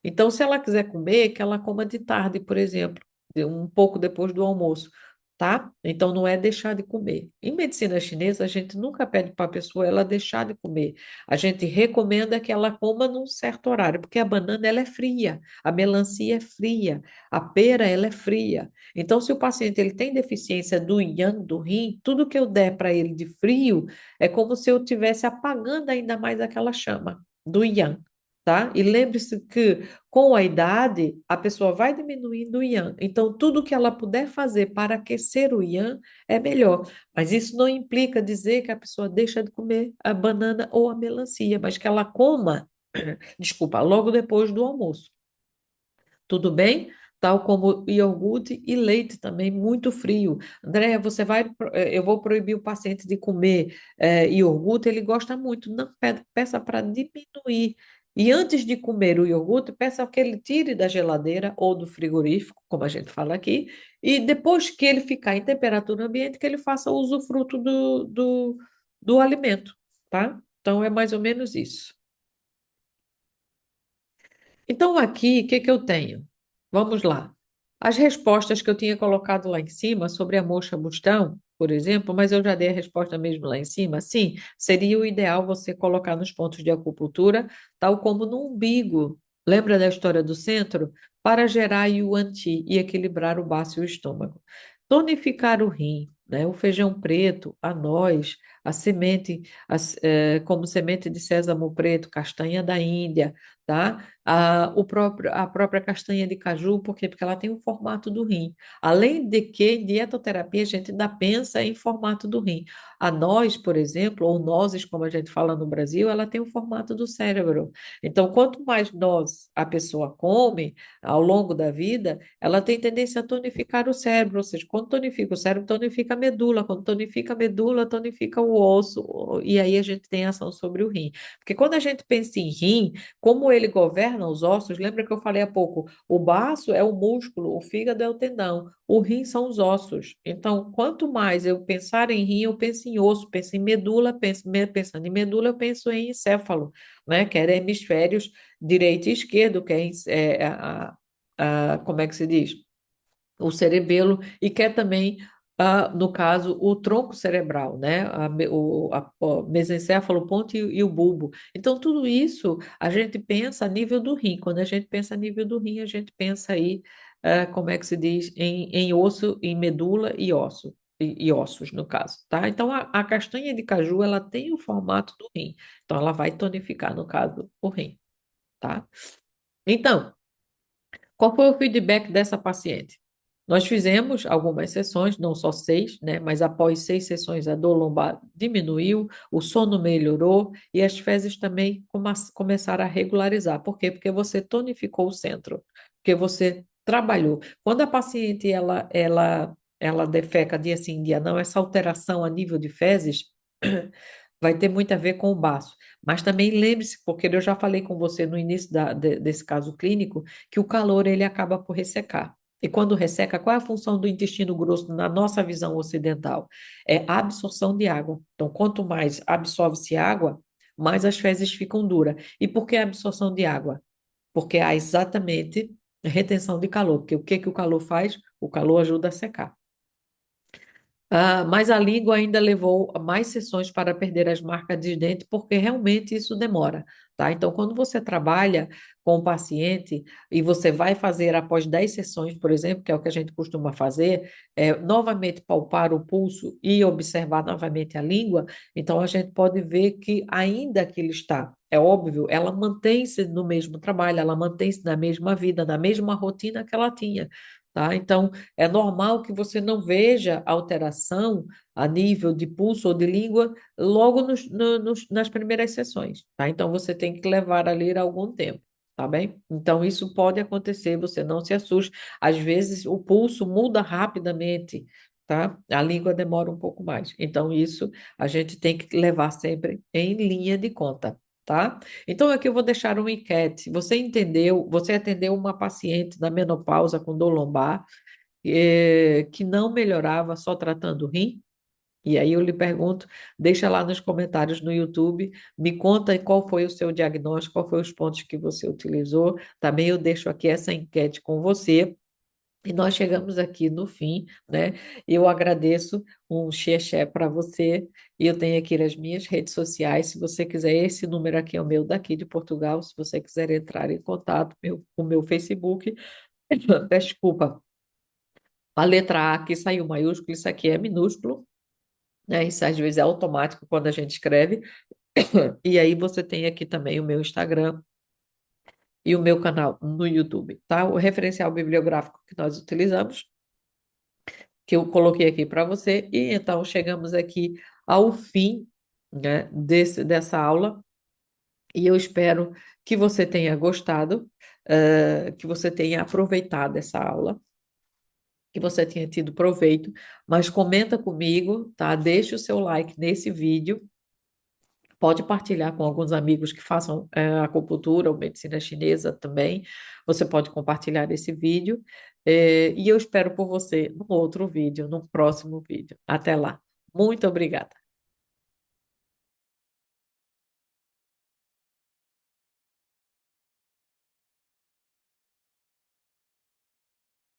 Então, se ela quiser comer, que ela coma de tarde, por exemplo, um pouco depois do almoço, tá? Então, não é deixar de comer. Em medicina chinesa, a gente nunca pede para a pessoa ela deixar de comer. A gente recomenda que ela coma num certo horário, porque a banana ela é fria, a melancia é fria, a pera ela é fria. Então, se o paciente ele tem deficiência do yang, do rim, tudo que eu der para ele de frio é como se eu estivesse apagando ainda mais aquela chama do yang. Tá? E lembre-se que com a idade a pessoa vai diminuindo o yang. Então, tudo que ela puder fazer para aquecer o yang é melhor. Mas isso não implica dizer que a pessoa deixa de comer a banana ou a melancia, mas que ela coma, desculpa, logo depois do almoço. Tudo bem? Tal como iogurte e leite também muito frio. Andréia, eu vou proibir o paciente de comer iogurte, ele gosta muito. Não, peça para diminuir. E antes de comer o iogurte, peça que ele tire da geladeira ou do frigorífico, como a gente fala aqui, e depois que ele ficar em temperatura ambiente, que ele faça o usufruto do alimento, tá? Então é mais ou menos isso. Então, aqui, o que que eu tenho? Vamos lá. As respostas que eu tinha colocado lá em cima sobre a moxa bustão, por exemplo, mas eu já dei a resposta mesmo lá em cima. Sim, seria o ideal você colocar nos pontos de acupuntura, tal como no umbigo. Lembra da história do centro? Para gerar Yuan Ti e equilibrar o baço e o estômago. Tonificar o rim, né? O feijão preto, a noz, a semente, como semente de sésamo preto, castanha da Índia, tá? A própria castanha de caju, por quê? Porque ela tem o formato do rim. Além de que, em dietoterapia, a gente ainda pensa em formato do rim. A noz, por exemplo, ou nozes, como a gente fala no Brasil, ela tem o formato do cérebro. Então, quanto mais nozes a pessoa come ao longo da vida, ela tem tendência a tonificar o cérebro, ou seja, quando tonifica o cérebro, tonifica a medula, quando tonifica a medula, tonifica o osso, e aí a gente tem ação sobre o rim. Porque quando a gente pensa em rim, como ele governa os ossos, lembra que eu falei há pouco, o baço é o músculo, o fígado é o tendão, o rim são os ossos. Então, quanto mais eu pensar em rim, eu penso em osso, penso em medula, pensando em medula, eu penso em encéfalo, né? Que é hemisférios direito e esquerdo, que como é que se diz? O cerebelo, e quer também, no caso, o tronco cerebral, né? O mesencéfalo, ponto e o bulbo. Então, tudo isso a gente pensa a nível do rim. Quando a gente pensa a nível do rim, a gente pensa aí, como é que se diz, em osso, em medula e osso. E ossos, no caso, tá? Então, a castanha de caju, ela tem o formato do rim. Então, ela vai tonificar, no caso, o rim, tá? Então, qual foi o feedback dessa paciente? Nós fizemos algumas sessões, não só 6, né? Mas após 6 sessões, a dor lombar diminuiu, o sono melhorou e as fezes também começaram a regularizar. Por quê? Porque você tonificou o centro, porque você trabalhou. Quando a paciente ela defeca dia sim, dia não, essa alteração a nível de fezes vai ter muito a ver com o baço. Mas também lembre-se, porque eu já falei com você no início desse caso clínico, que o calor ele acaba por ressecar. E quando resseca, qual é a função do intestino grosso na nossa visão ocidental? É a absorção de água. Então, quanto mais absorve-se água, mais as fezes ficam duras. E por que a absorção de água? Porque há exatamente retenção de calor. Porque o que que o calor faz? O calor ajuda a secar. Mas a língua ainda levou mais sessões para perder as marcas de dente, porque realmente isso demora, tá? Então, quando você trabalha com o paciente e você vai fazer após 10 sessões, por exemplo, que é o que a gente costuma fazer, novamente palpar o pulso e observar novamente a língua, então a gente pode ver que ainda que ele está, é óbvio, ela mantém-se no mesmo trabalho, ela mantém-se na mesma vida, na mesma rotina que ela tinha. Tá? Então, é normal que você não veja alteração a nível de pulso ou de língua logo nas primeiras sessões, tá? Então, você tem que levar ali algum tempo, tá bem? Então, isso pode acontecer, você não se assuste. Às vezes, o pulso muda rapidamente, tá? A língua demora um pouco mais. Então, isso a gente tem que levar sempre em linha de conta. Tá? Então, aqui eu vou deixar uma enquete. Você entendeu? Você atendeu uma paciente na menopausa com dor lombar, que não melhorava só tratando o rim? E aí eu lhe pergunto, deixa lá nos comentários no YouTube, me conta qual foi o seu diagnóstico, qual foi os pontos que você utilizou. Também eu deixo aqui essa enquete com você. E nós chegamos aqui no fim, né? Eu agradeço um xexé para você. E eu tenho aqui as minhas redes sociais. Se você quiser, esse número aqui é o meu daqui de Portugal. Se você quiser entrar em contato, o meu Facebook, peço desculpa, a letra A aqui saiu maiúsculo, isso aqui é minúsculo, né? Isso às vezes é automático quando a gente escreve. E aí você tem aqui também o meu Instagram e o meu canal no YouTube, tá? O referencial bibliográfico que nós utilizamos, que eu coloquei aqui para você. E então chegamos aqui ao fim, né, dessa aula. E eu espero que você tenha gostado, que você tenha aproveitado essa aula, que você tenha tido proveito, mas comenta comigo, tá? Deixe o seu like nesse vídeo, pode partilhar com alguns amigos que façam acupuntura ou medicina chinesa também. Você pode compartilhar esse vídeo, e eu espero por você num outro vídeo, num próximo vídeo. Até lá. Muito obrigada.